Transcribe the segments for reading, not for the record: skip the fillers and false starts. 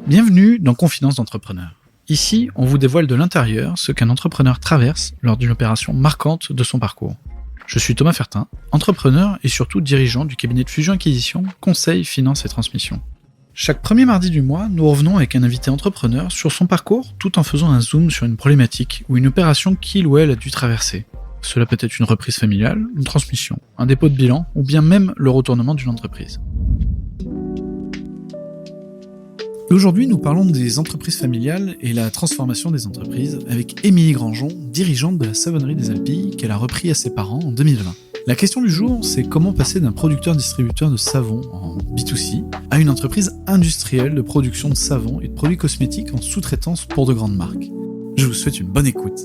Bienvenue dans Confidence d'entrepreneur. Ici, on vous dévoile de l'intérieur ce qu'un entrepreneur traverse lors d'une opération marquante de son parcours. Je suis Thomas Fertin, entrepreneur et surtout dirigeant du cabinet de fusion-acquisition, conseil, finance et transmission. Chaque premier mardi du mois, nous revenons avec un invité entrepreneur sur son parcours tout en faisant un zoom sur une problématique ou une opération qu'il ou elle a dû traverser. Cela peut être une reprise familiale, une transmission, un dépôt de bilan ou bien même le retournement d'une entreprise. Aujourd'hui, nous parlons des entreprises familiales et la transformation des entreprises avec Émilie Grangeon, dirigeante de la Savonnerie des Alpilles qu'elle a repris à ses parents en 2020. La question du jour, c'est comment passer d'un producteur-distributeur de savon en B2C à une entreprise industrielle de production de savon et de produits cosmétiques en sous-traitance pour de grandes marques. Je vous souhaite une bonne écoute.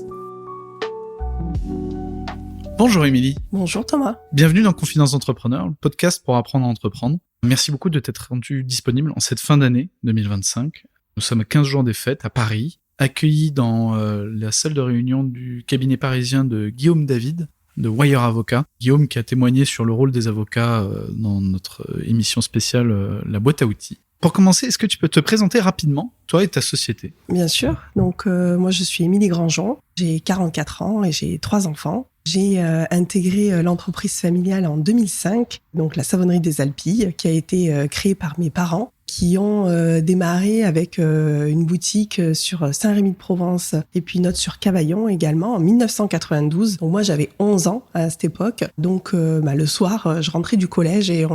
Bonjour Émilie. Bonjour Thomas. Bienvenue dans Confidence d'entrepreneur, le podcast pour apprendre à entreprendre. Merci beaucoup de t'être rendu disponible en cette fin d'année 2025. Nous sommes à 15 jours des fêtes à Paris, accueillis dans la salle de réunion du cabinet parisien de Guillaume David, de Wire Avocat. Guillaume qui a témoigné sur le rôle des avocats dans notre émission spéciale La boîte à outils. Pour commencer, est-ce que tu peux te présenter rapidement, toi et ta société ? Bien sûr. Donc, moi, je suis Émilie Grangeon. J'ai 44 ans et j'ai 3 enfants. J'ai intégré l'entreprise familiale en 2005, donc la Savonnerie des Alpilles, qui a été créée par mes parents, qui ont démarré avec une boutique sur Saint-Rémy-de-Provence et puis une autre sur Cavaillon également en 1992. Donc moi j'avais 11 ans à cette époque. Donc le soir je rentrais du collège et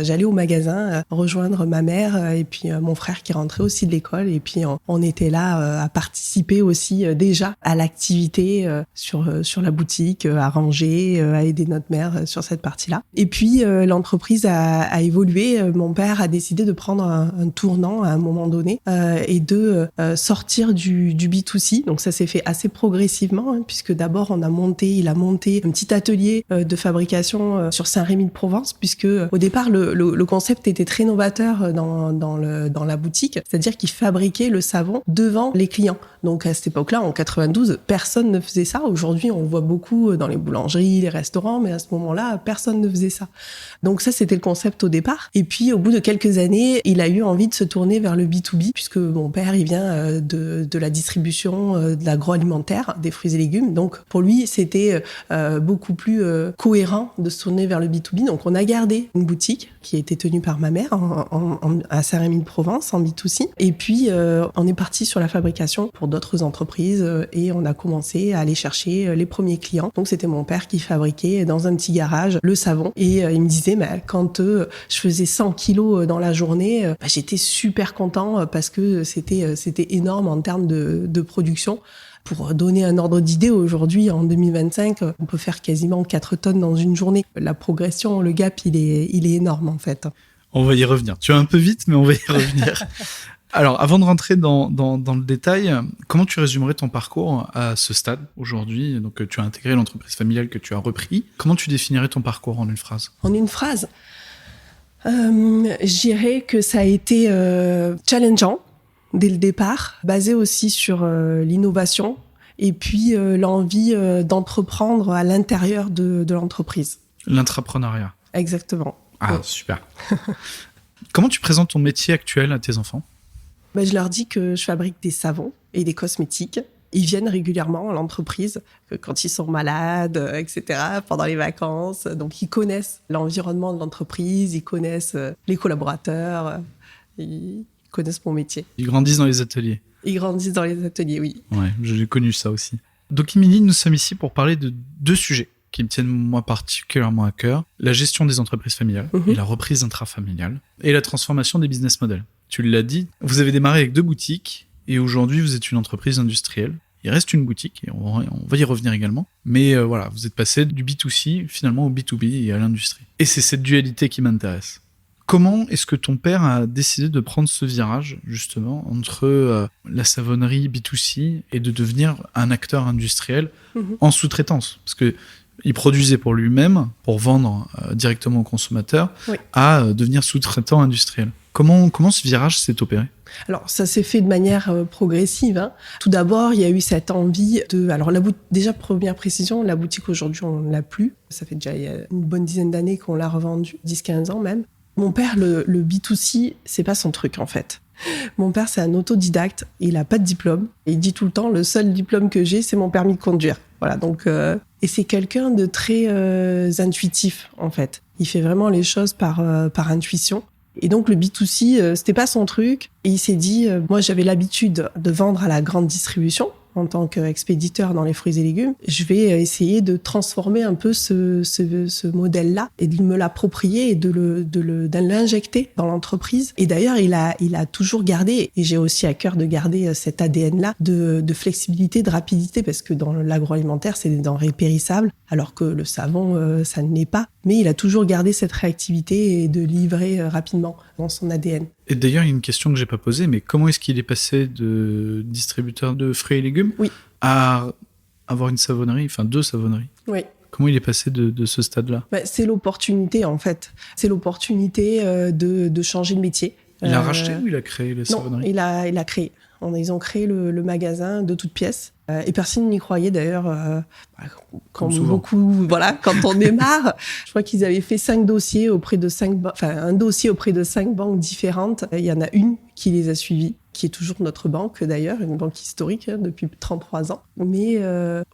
j'allais au magasin rejoindre ma mère et puis mon frère qui rentrait aussi de l'école et puis on était là à participer aussi déjà à l'activité sur la boutique, à ranger, à aider notre mère sur cette partie-là. Et puis l'entreprise a évolué. Mon père a décidé de prendre un tournant à un moment donné et de sortir du B2C. Donc ça s'est fait assez progressivement puisque d'abord il a monté un petit atelier de fabrication sur Saint-Rémy-de-Provence puisque au départ le concept était très novateur dans la boutique, c'est-à-dire qu'il fabriquait le savon devant les clients. Donc à cette époque-là, en 92, personne ne faisait ça. Aujourd'hui, on le voit beaucoup dans les boulangeries, les restaurants, mais à ce moment-là, personne ne faisait ça. Donc ça, c'était le concept au départ. Et puis au bout de quelques années, il a eu envie de se tourner vers le B2B, puisque mon père, il vient de la distribution de l'agroalimentaire, des fruits et légumes. Donc, pour lui, c'était beaucoup plus cohérent de se tourner vers le B2B. Donc, on a gardé une boutique qui a été tenue par ma mère à Saint-Rémy-de-Provence, en B2C. Et puis, on est parti sur la fabrication pour d'autres entreprises et on a commencé à aller chercher les premiers clients. Donc, c'était mon père qui fabriquait dans un petit garage le savon. Et il me disait, quand je faisais 100 kilos dans la journée, j'étais super content parce que c'était énorme en termes de production. Pour donner un ordre d'idée, aujourd'hui, en 2025, on peut faire quasiment 4 tonnes dans une journée. La progression, le gap, il est énorme en fait. On va y revenir. Tu vas un peu vite, mais on va y revenir. Alors, avant de rentrer dans le détail, comment tu résumerais ton parcours à ce stade aujourd'hui ? Donc, tu as intégré l'entreprise familiale que tu as repris. Comment tu définirais ton parcours en une phrase ? En une phrase ? Je dirais que ça a été challengeant dès le départ, basé aussi sur l'innovation et puis l'envie d'entreprendre à l'intérieur de l'entreprise. L'intrapreneuriat. Exactement. Ah, ouais. Super. Comment tu présentes ton métier actuel à tes enfants ? Je leur dis que je fabrique des savons et des cosmétiques. Ils viennent régulièrement à l'entreprise quand ils sont malades, etc., pendant les vacances. Donc, ils connaissent l'environnement de l'entreprise, ils connaissent les collaborateurs, ils connaissent mon métier. Ils grandissent dans les ateliers. Ils grandissent dans les ateliers, oui. Ouais, j'ai connu ça aussi. Donc, Émilie, nous sommes ici pour parler de 2 sujets qui me tiennent moi particulièrement à cœur. La gestion des entreprises familiales et la reprise intrafamiliale et la transformation des business models. Tu l'as dit, vous avez démarré avec 2 boutiques et aujourd'hui, vous êtes une entreprise industrielle. Il reste une boutique et on va y revenir également. Mais voilà, vous êtes passé du B2C finalement au B2B et à l'industrie. Et c'est cette dualité qui m'intéresse. Comment est-ce que ton père a décidé de prendre ce virage, justement, entre la savonnerie B2C et de devenir un acteur industriel en sous-traitance ? Parce que il produisait pour lui-même, pour vendre directement aux consommateurs, oui, à devenir sous-traitant industriel. Comment ce virage s'est opéré ? Alors, ça s'est fait de manière progressive. Tout d'abord, il y a eu cette envie de... Alors, déjà, première précision, la boutique aujourd'hui, on ne l'a plus. Ça fait déjà une bonne dizaine d'années qu'on l'a revendue, 10-15 ans même. Mon père, le B2C, c'est pas son truc, en fait. Mon père, c'est un autodidacte. Il a pas de diplôme. Il dit tout le temps, le seul diplôme que j'ai, c'est mon permis de conduire. Voilà. Donc, et c'est quelqu'un de très intuitif, en fait. Il fait vraiment les choses par intuition. Et donc, le B2C, c'était pas son truc. Et il s'est dit, moi, j'avais l'habitude de vendre à la grande distribution en tant qu'expéditeur dans les fruits et légumes. Je vais essayer de transformer un peu ce modèle-là et de me l'approprier et de l'injecter dans l'entreprise. Et d'ailleurs, il a toujours gardé, et j'ai aussi à cœur de garder cet ADN-là de flexibilité, de rapidité, parce que dans l'agroalimentaire, c'est des denrées périssables, alors que le savon, ça ne l'est pas. Mais il a toujours gardé cette réactivité et de livrer rapidement dans son ADN. Et d'ailleurs, il y a une question que j'ai pas posée, mais comment est-ce qu'il est passé de distributeur de fruits et légumes à avoir une savonnerie, enfin 2 savonneries? Oui. Comment il est passé de ce stade-là? C'est l'opportunité, en fait. C'est l'opportunité de changer de métier. Il a racheté ou il a créé les savonneries? Non, il a créé. Ils ont créé le magasin de toutes pièces. Et personne n'y croyait d'ailleurs. Comme beaucoup, voilà, quand on démarre, je crois qu'ils avaient fait 5 dossiers auprès de 5 un dossier auprès de 5 banques différentes. Il y en a une qui les a suivis, qui est toujours notre banque d'ailleurs, une banque historique depuis 33 ans. Mais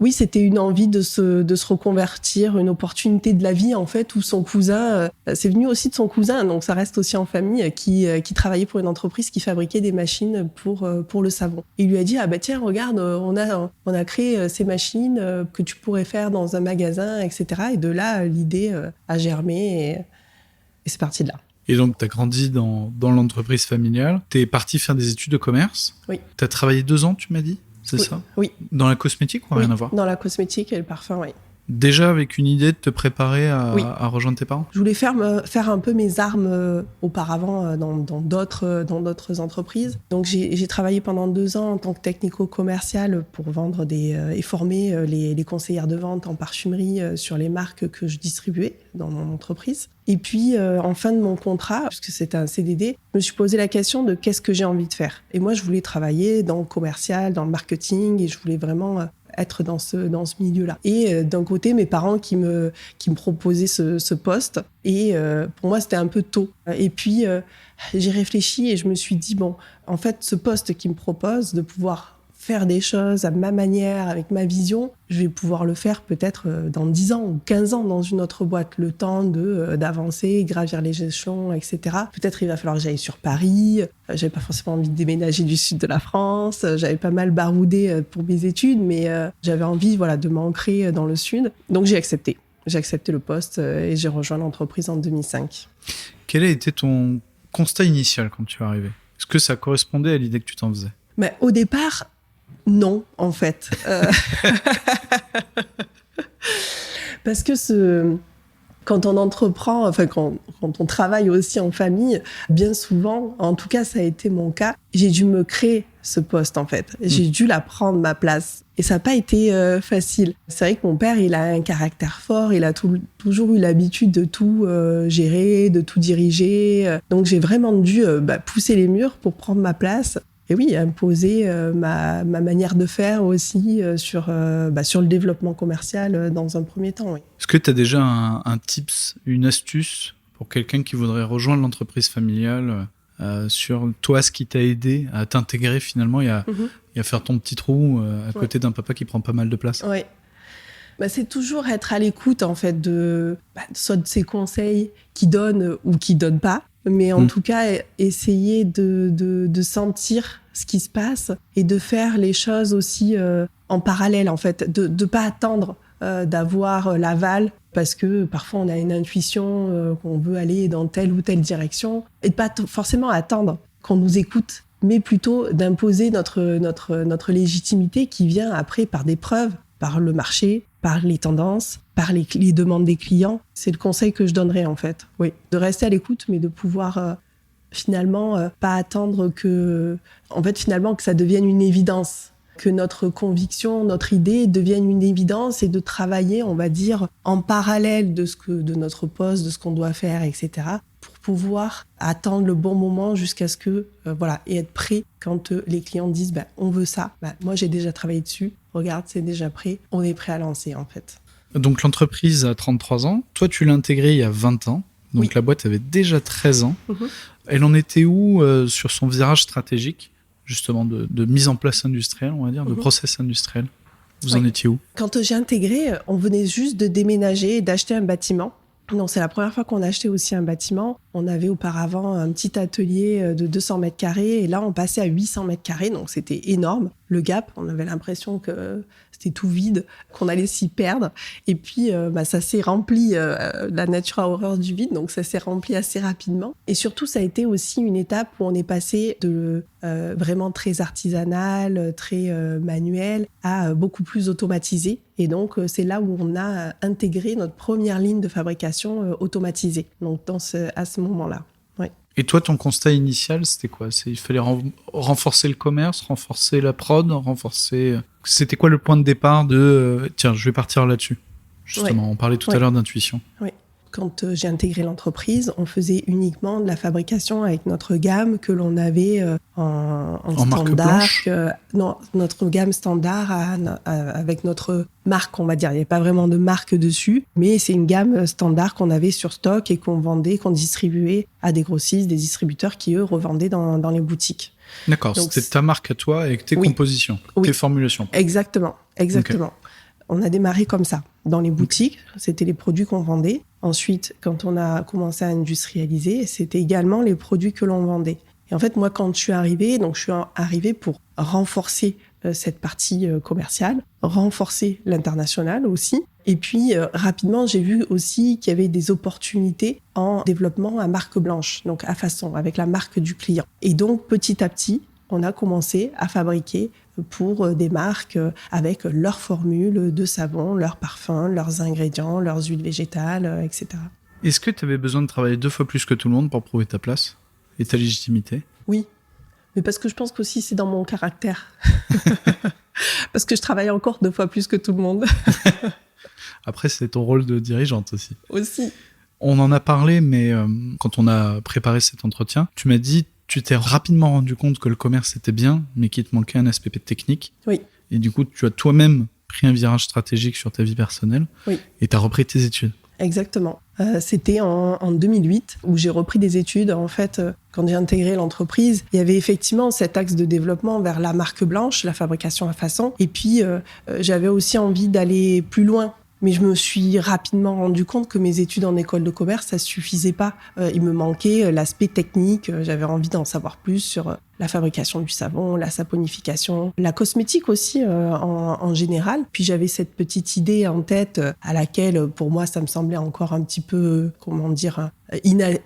oui, c'était une envie de se reconvertir, une opportunité de la vie en fait, où son cousin, c'est venu aussi de son cousin, donc ça reste aussi en famille, qui travaillait pour une entreprise qui fabriquait des machines pour le savon. Il lui a dit, ah bah tiens, regarde, on a créé ces machines que tu pourrais faire dans un magasin, etc. Et de là, l'idée a germé et c'est parti de là. Et donc, tu as grandi dans l'entreprise familiale. Tu es parti faire des études de commerce. Oui. Tu as travaillé 2 ans, tu m'as dit? C'est ça? Oui. Dans la cosmétique ou rien à voir? Dans la cosmétique et le parfum, oui. Déjà avec une idée de te préparer à rejoindre tes parents? Je voulais faire un peu mes armes auparavant dans d'autres entreprises. Donc j'ai travaillé pendant 2 ans en tant que technico-commercial pour vendre et former les conseillères de vente en parfumerie sur les marques que je distribuais dans mon entreprise. Et puis en fin de mon contrat, puisque c'était un CDD, je me suis posé la question de qu'est-ce que j'ai envie de faire. Et moi je voulais travailler dans le commercial, dans le marketing, et je voulais vraiment être dans ce milieu-là. Et d'un côté, mes parents qui me proposaient ce poste. Et pour moi, c'était un peu tôt. Et puis, j'ai réfléchi et je me suis dit, bon, en fait, ce poste qu'ils me proposent, de pouvoir faire des choses à ma manière, avec ma vision, je vais pouvoir le faire peut-être dans 10 ans ou 15 ans dans une autre boîte. Le temps d'avancer, gravir les échelons, etc. Peut-être il va falloir que j'aille sur Paris. J'avais pas forcément envie de déménager du sud de la France. J'avais pas mal baroudé pour mes études, mais j'avais envie de m'ancrer dans le sud. Donc j'ai accepté. J'ai accepté le poste et j'ai rejoint l'entreprise en 2005. Quel a été ton constat initial quand tu es arrivé? Est-ce que ça correspondait à l'idée que tu t'en faisais? Mais au départ, non, en fait. Parce que quand on entreprend, enfin quand on travaille aussi en famille, bien souvent, en tout cas ça a été mon cas, j'ai dû me créer ce poste en fait. J'ai dû la prendre ma place. Et ça n'a pas été facile. C'est vrai que mon père, il a un caractère fort, il a toujours eu l'habitude de tout gérer, de tout diriger. Donc j'ai vraiment dû pousser les murs pour prendre ma place. Et oui, imposer ma manière de faire aussi sur le développement commercial dans un premier temps. Oui. Est-ce que tu as déjà un tips, une astuce pour quelqu'un qui voudrait rejoindre l'entreprise familiale sur toi, ce qui t'a aidé à t'intégrer finalement et à faire ton petit trou à côté d'un papa qui prend pas mal de place? Oui. C'est toujours être à l'écoute en fait soit de ses conseils qui donnent ou qui donnent pas, mais en tout cas essayer de sentir ce qui se passe et de faire les choses aussi en parallèle en fait, de pas attendre d'avoir l'aval parce que parfois on a une intuition qu'on veut aller dans telle ou telle direction et de pas forcément attendre qu'on nous écoute, mais plutôt d'imposer notre légitimité qui vient après par des preuves, par le marché, par les tendances, par les demandes des clients. C'est le conseil que je donnerais en fait. Oui, de rester à l'écoute, mais de pouvoir finalement pas attendre que ça devienne une évidence, que notre conviction, notre idée devienne une évidence et de travailler, on va dire, en parallèle de notre poste, de ce qu'on doit faire, etc. pour pouvoir attendre le bon moment jusqu'à ce que et être prêt quand les clients disent on veut ça. Moi j'ai déjà travaillé dessus. Regarde, c'est déjà prêt. On est prêt à lancer en fait. Donc l'entreprise a 33 ans. Toi tu l'as intégrée il y a 20 ans. Donc Oui. la boîte avait déjà 13 ans. Mhm. Elle en était où sur son virage stratégique, justement, de mise en place industrielle, on va dire, de process industriel? Vous en étiez où? Quand j'ai intégré, on venait juste de déménager et d'acheter un bâtiment. Non, c'est la première fois qu'on achetait aussi un bâtiment. On avait auparavant un petit atelier de 200 mètres carrés et là, on passait à 800 mètres carrés. Donc, c'était énorme. Le gap, on avait l'impression que c'était tout vide, qu'on allait s'y perdre. Et puis, ça s'est rempli. La nature a horreur du vide, donc ça s'est rempli assez rapidement. Et surtout, ça a été aussi une étape où on est passé de vraiment très artisanal, très manuel, à beaucoup plus automatisé. Et donc, c'est là où on a intégré notre première ligne de fabrication automatisée. Donc, à ce moment-là. Ouais. Et toi, ton constat initial, c'était quoi? Il fallait renforcer le commerce, renforcer la prod, renforcer... C'était quoi le point de départ de tiens, je vais partir là-dessus? Justement, on parlait tout à l'heure d'intuition. Oui. Quand j'ai intégré l'entreprise, on faisait uniquement de la fabrication avec notre gamme que l'on avait en standard. Marque blanche non, notre gamme standard avec notre marque, on va dire. Il n'y avait pas vraiment de marque dessus, mais c'est une gamme standard qu'on avait sur stock et qu'on vendait, qu'on distribuait à des grossistes, des distributeurs qui, eux, revendaient dans les boutiques. D'accord, c'était ta marque à toi avec tes compositions, tes formulations. Exactement. Okay. On a démarré comme ça. Dans les boutiques, c'était les produits qu'on vendait. Ensuite, quand on a commencé à industrialiser, c'était également les produits que l'on vendait. Et en fait, moi, quand je suis arrivée pour renforcer cette partie commerciale, renforcer l'international aussi. Et puis, rapidement, j'ai vu aussi qu'il y avait des opportunités en développement à marque blanche, donc à façon, avec la marque du client. Et donc, petit à petit, on a commencé à fabriquer pour des marques avec leurs formules de savon, leurs parfums, leurs ingrédients, leurs huiles végétales, etc. Est-ce que tu avais besoin de travailler 2 fois plus que tout le monde pour prouver ta place et ta légitimité? Oui, mais parce que je pense qu'aussi c'est dans mon caractère. Parce que je travaille encore 2 fois plus que tout le monde. Après, c'est ton rôle de dirigeante aussi. Aussi. On en a parlé, mais quand on a préparé cet entretien, tu m'as dit tu t'es rapidement rendu compte que le commerce était bien, mais qu'il te manquait un aspect technique. Oui. Et du coup, tu as toi-même pris un virage stratégique sur ta vie personnelle. Oui. Et tu as repris tes études. Exactement. C'était en 2008 où j'ai repris des études. En fait, quand j'ai intégré l'entreprise, il y avait effectivement cet axe de développement vers la marque blanche, la fabrication à façon. Et puis, j'avais aussi envie d'aller plus loin. Mais je me suis rapidement rendu compte que mes études en école de commerce, ça suffisait pas. Il me manquait l'aspect technique. J'avais envie d'en savoir plus sur la fabrication du savon, la saponification, la cosmétique aussi en général. Puis j'avais cette petite idée en tête à laquelle, pour moi, ça me semblait encore un petit peu,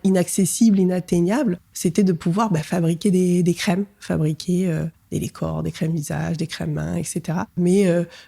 inaccessible, inatteignable. C'était de pouvoir fabriquer des crèmes, fabriquer des décors, des crèmes visage, des crèmes mains, etc. Mais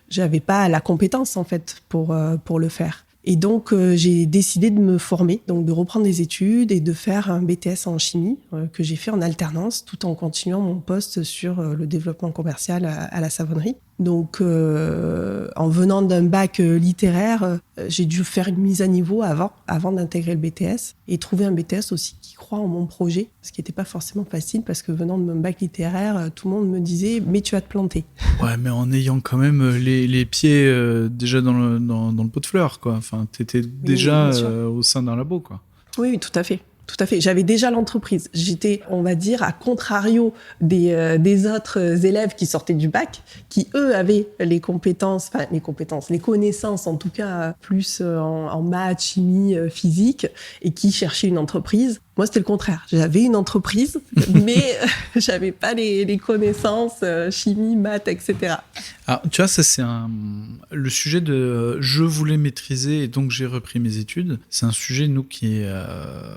j'avais pas la compétence en fait pour le faire. Et donc j'ai décidé de me former, donc de reprendre des études et de faire un BTS en chimie que j'ai fait en alternance, tout en continuant mon poste sur le développement commercial à la savonnerie. Donc en venant d'un bac littéraire, j'ai dû faire une mise à niveau avant d'intégrer le BTS et trouver un BTS aussi qui croit en mon projet, ce qui n'était pas forcément facile parce que venant de mon bac littéraire, tout le monde me disait mais tu vas te planter. Ouais, mais en ayant quand même les pieds déjà dans le pot de fleurs, quoi. Enfin, t'étais déjà au sein d'un labo, quoi. Oui, tout à fait. Tout à fait. J'avais déjà l'entreprise. J'étais, on va dire, à contrario des autres élèves qui sortaient du bac, qui eux avaient les connaissances en tout cas plus en maths, chimie, physique, et qui cherchaient une entreprise. Moi, c'était le contraire. J'avais une entreprise, mais j'avais pas les connaissances chimie, maths, etc. Alors, tu vois, ça c'est le sujet de je voulais maîtriser et donc j'ai repris mes études. C'est un sujet nous qui est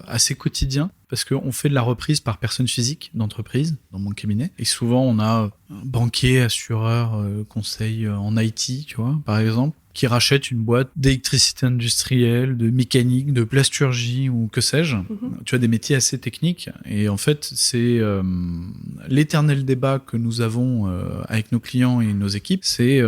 assez quotidien parce qu'on fait de la reprise par personne physique d'entreprise dans mon cabinet et souvent on a un banquier, assureur, conseil en IT, tu vois, par exemple, qui rachète une boîte d'électricité industrielle, de mécanique, de plasturgie ou que sais-je. Tu vois, des métiers assez techniques. Et en fait, c'est l'éternel débat que nous avons avec nos clients et nos équipes, c'est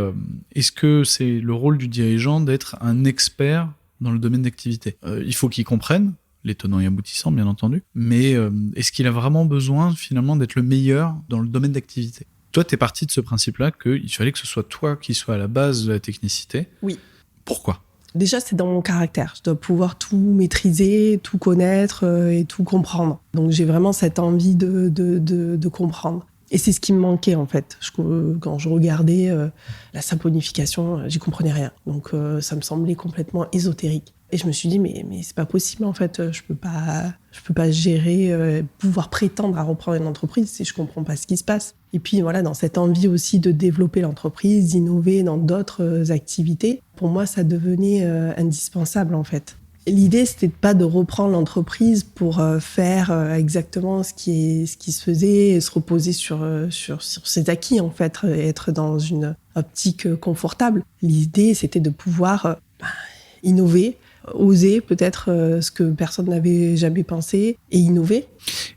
est-ce que c'est le rôle du dirigeant d'être un expert dans le domaine d'activité? Il faut qu'il comprenne les tenants et aboutissants, bien entendu, mais est-ce qu'il a vraiment besoin, finalement, d'être le meilleur dans le domaine d'activité? Toi, t'es parti de ce principe-là qu'il fallait que ce soit toi qui sois à la base de la technicité. Oui. Pourquoi? Déjà, c'est dans mon caractère. Je dois pouvoir tout maîtriser, tout connaître et tout comprendre. Donc, j'ai vraiment cette envie de comprendre. Et c'est ce qui me manquait, en fait. Quand je regardais la saponification, j'y comprenais rien. Donc, ça me semblait complètement ésotérique. Et je me suis dit, mais c'est pas possible, en fait. Je peux pas gérer, pouvoir prétendre à reprendre une entreprise si je comprends pas ce qui se passe. Et puis, voilà, dans cette envie aussi de développer l'entreprise, d'innover dans d'autres activités, pour moi, ça devenait indispensable, en fait. L'idée, c'était pas de reprendre l'entreprise pour faire exactement ce qui se faisait et se reposer sur ses acquis, en fait, et être dans une optique confortable. L'idée, c'était de pouvoir innover, oser peut-être ce que personne n'avait jamais pensé et innover.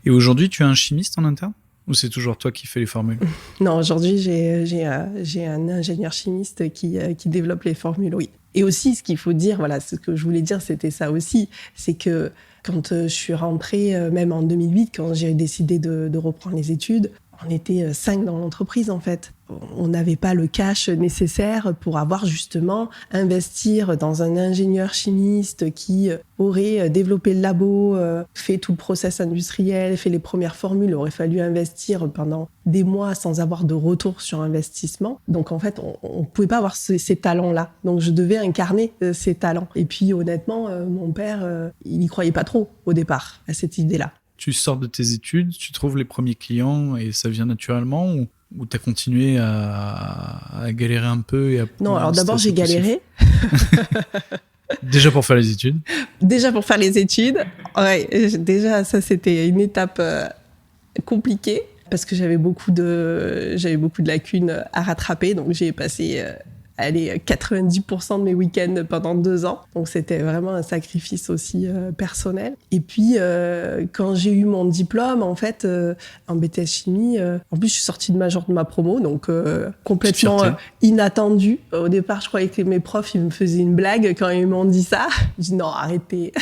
Et aujourd'hui, tu as un chimiste en interne ? Ou c'est toujours toi qui fais les formules ? Non, aujourd'hui, j'ai un ingénieur chimiste qui développe les formules, oui. Et aussi, ce qu'il faut dire, voilà, ce que je voulais dire, c'était ça aussi, c'est que quand je suis rentrée, même en 2008, quand j'ai décidé de reprendre les études, on était 5 dans l'entreprise, en fait. On n'avait pas le cash nécessaire pour avoir justement investir dans un ingénieur chimiste qui aurait développé le labo, fait tout le process industriel, fait les premières formules. Il aurait fallu investir pendant des mois sans avoir de retour sur investissement. Donc en fait, on pouvait pas avoir ces talents-là. Donc je devais incarner ces talents. Et puis honnêtement, mon père, il y croyait pas trop au départ à cette idée-là. Tu sors de tes études, tu trouves les premiers clients et ça vient naturellement ou tu as continué à galérer un peu Non, alors d'abord j'ai galéré. Déjà pour faire les études. Déjà pour faire les études. Ouais, déjà ça c'était une étape compliquée parce que j'avais beaucoup de lacunes à rattraper, donc j'ai passé 90% de mes week-ends pendant 2 ans. Donc, c'était vraiment un sacrifice aussi personnel. Et puis, quand j'ai eu mon diplôme, en fait, en BTS Chimie, en plus, je suis sortie de major de ma promo, donc complètement inattendu. Au départ, je croyais que mes profs, ils me faisaient une blague quand ils m'ont dit ça. Je dis non, arrêtez.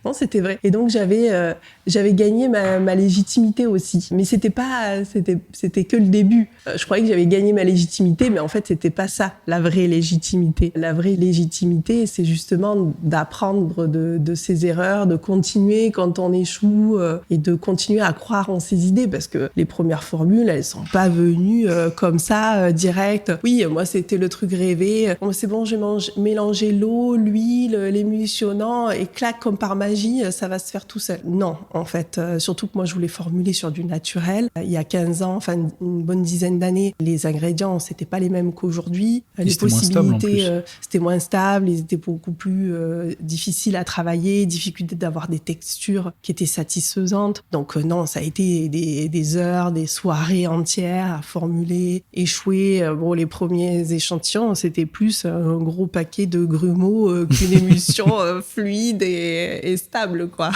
Non, c'était vrai. Et donc j'avais gagné ma légitimité aussi, mais c'était que le début. Je croyais que j'avais gagné ma légitimité, mais en fait c'était pas ça la vraie légitimité. La vraie légitimité, c'est justement d'apprendre de ses erreurs, de continuer quand on échoue et de continuer à croire en ses idées, parce que les premières formules, elles sont pas venues comme ça direct. Oui, moi c'était le truc rêvé. Bon, c'est bon, j'ai mélangé l'eau, l'huile, l'émulsionnant et clac, comme par magie, ça va se faire tout seul. Non, en fait, surtout que moi, je voulais formuler sur du naturel. Il y a 15 ans, enfin une bonne dizaine d'années, les ingrédients, c'était pas les mêmes qu'aujourd'hui. Les possibilités, c'était moins stable, ils étaient beaucoup plus difficiles à travailler, difficulté d'avoir des textures qui étaient satisfaisantes. Donc non, ça a été des heures, des soirées entières à formuler, échouer. Bon, les premiers échantillons, c'était plus un gros paquet de grumeaux qu'une émulsion fluide et stable, quoi.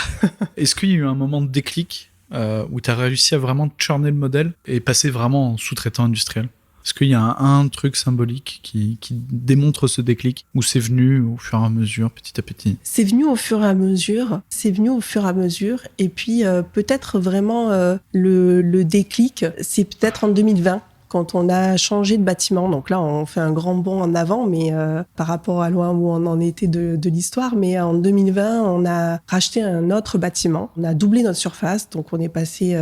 Est-ce qu'il y a eu un moment de déclic où tu as réussi à vraiment churner le modèle et passer vraiment en sous-traitant industriel ? Est-ce qu'il y a un truc symbolique qui démontre ce déclic ou c'est venu au fur et à mesure, petit à petit ? C'est venu au fur et à mesure. Et puis peut-être vraiment le déclic, c'est peut-être en 2020. Quand on a changé de bâtiment, donc là on fait un grand bond en avant, mais par rapport à loin où on en était de l'histoire. Mais en 2020, on a racheté un autre bâtiment. On a doublé notre surface, donc on est passé,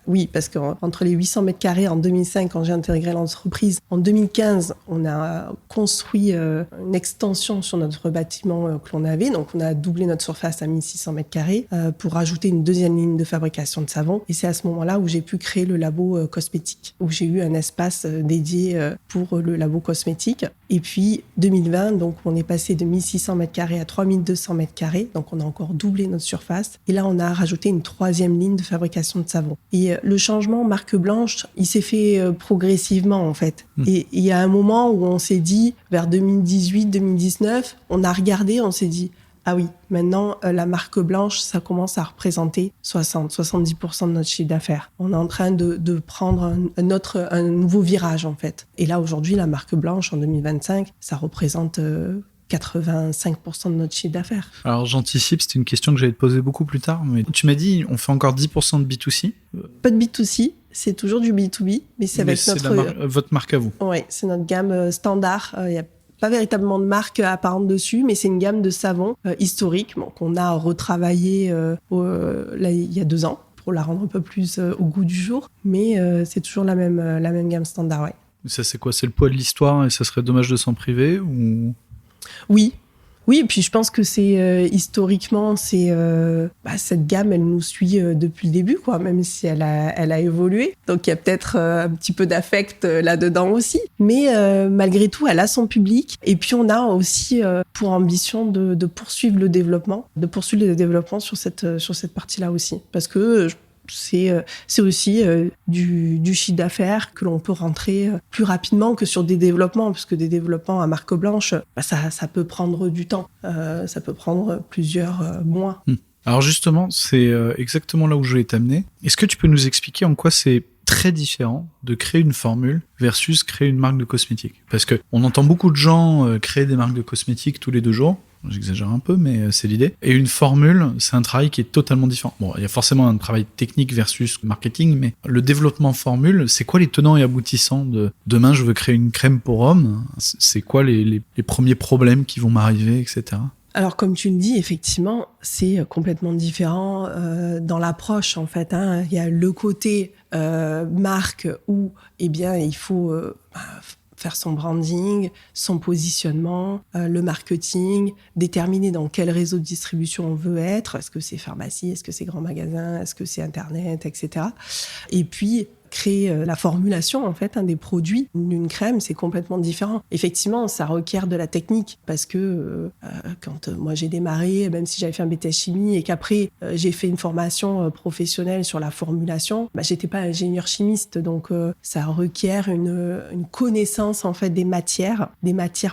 oui, parce qu'entre les 800 mètres carrés en 2005, quand j'ai intégré l'entreprise, en 2015, on a construit une extension sur notre bâtiment que l'on avait. Donc on a doublé notre surface à 1600 mètres carrés pour rajouter une deuxième ligne de fabrication de savon. Et c'est à ce moment-là où j'ai pu créer le labo cosmétique, où j'ai eu un espace dédié pour le labo cosmétique. Et puis 2020, donc on est passé de 1600 mètres carrés à 3200 mètres carrés, donc on a encore doublé notre surface. Et là, on a rajouté une troisième ligne de fabrication de savon. Et le changement marque blanche, il s'est fait progressivement en fait. Et il y a un moment où on s'est dit, vers 2018-2019, on a regardé, on s'est dit, ah oui, maintenant, la marque blanche, ça commence à représenter 70% de notre chiffre d'affaires. On est en train de prendre un nouveau virage, en fait. Et là, aujourd'hui, la marque blanche, en 2025, ça représente 85% de notre chiffre d'affaires. Alors, j'anticipe, c'était une question que j'allais te poser beaucoup plus tard, mais tu m'as dit, on fait encore 10% de B2C ? Pas de B2C, c'est toujours du B2B, mais c'est avec votre marque à vous. Oui, c'est notre gamme standard. Il y a pas véritablement de marque apparente dessus, mais c'est une gamme de savons historiques qu'on a retravaillé là, il y a 2 ans pour la rendre un peu plus au goût du jour. Mais c'est toujours la même gamme standard, ouais. Ça, c'est quoi? C'est le poids de l'histoire et ça serait dommage de s'en priver ou... Oui, et puis je pense que c'est historiquement, cette gamme, elle nous suit depuis le début, quoi, même si elle a évolué. Donc il y a peut-être un petit peu d'affect là-dedans aussi. Mais malgré tout, elle a son public. Et puis on a aussi pour ambition de poursuivre le développement, sur cette partie-là aussi, parce que c'est aussi du chiffre d'affaires que l'on peut rentrer plus rapidement que sur des développements, parce que des développements à marque blanche, ça peut prendre du temps. Ça peut prendre plusieurs mois. Alors justement, c'est exactement là où je voulais t'amener. Est-ce que tu peux nous expliquer en quoi c'est très différent de créer une formule versus créer une marque de cosmétiques? Parce que on entend beaucoup de gens créer des marques de cosmétiques tous les 2 jours. J'exagère un peu, mais c'est l'idée. Et une formule, c'est un travail qui est totalement différent. Bon, il y a forcément un travail technique versus marketing, mais le développement formule, c'est quoi les tenants et aboutissants de demain, je veux créer une crème pour homme? C'est quoi les premiers problèmes qui vont m'arriver, etc. Alors, comme tu le dis, effectivement, c'est complètement différent dans l'approche, en fait. Il y a le côté marque où, il faut faire son branding, son positionnement, le marketing, déterminer dans quel réseau de distribution on veut être. Est-ce que c'est pharmacie, est-ce que c'est grand magasin, est-ce que c'est Internet, etc. Et puis, créer la formulation en fait des produits d'une crème, c'est complètement différent. Effectivement, ça requiert de la technique parce que quand moi j'ai démarré, même si j'avais fait un BTS chimie et qu'après j'ai fait une formation professionnelle sur la formulation, j'étais pas ingénieur chimiste, donc ça requiert une connaissance en fait des matières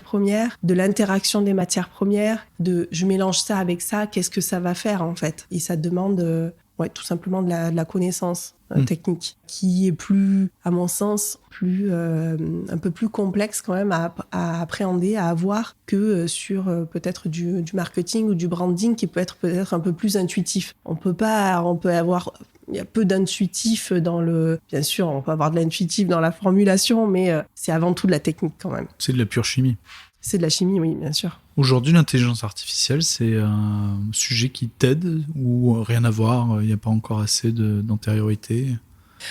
premières, de l'interaction des matières premières, de je mélange ça avec ça, qu'est-ce que ça va faire en fait, et ça demande tout simplement de la connaissance technique, qui est plus, à mon sens, un peu plus complexe quand même à appréhender, à avoir que sur peut-être du marketing ou du branding qui peut être peut-être un peu plus intuitif. Il y a peu d'intuitif bien sûr, on peut avoir de l'intuitif dans la formulation, mais c'est avant tout de la technique quand même. C'est de la pure chimie. C'est de la chimie, oui, bien sûr. Aujourd'hui, l'intelligence artificielle, c'est un sujet qui t'aide ou rien à voir, il n'y a pas encore assez d'antériorité?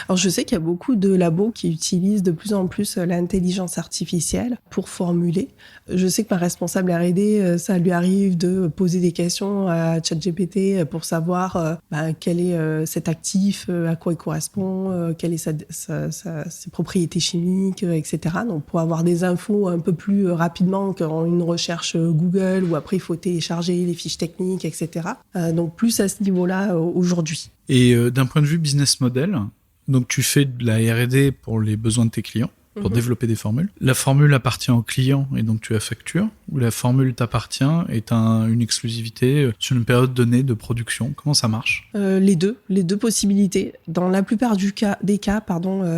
Alors, je sais qu'il y a beaucoup de labos qui utilisent de plus en plus l'intelligence artificielle pour formuler. Je sais que ma responsable R&D, ça lui arrive de poser des questions à ChatGPT pour savoir quel est cet actif, à quoi il correspond, quelles sont ses propriétés chimiques, etc. Donc, pour avoir des infos un peu plus rapidement qu'en une recherche Google, où après, il faut télécharger les fiches techniques, etc. Donc, plus à ce niveau-là aujourd'hui. Et d'un point de vue business model, donc tu fais de la R&D pour les besoins de tes clients, pour développer des formules. La formule appartient au client et donc tu la factures, ou la formule t'appartient et tu as une exclusivité sur une période donnée de production? Comment ça marche? Les deux possibilités. Dans la plupart des cas,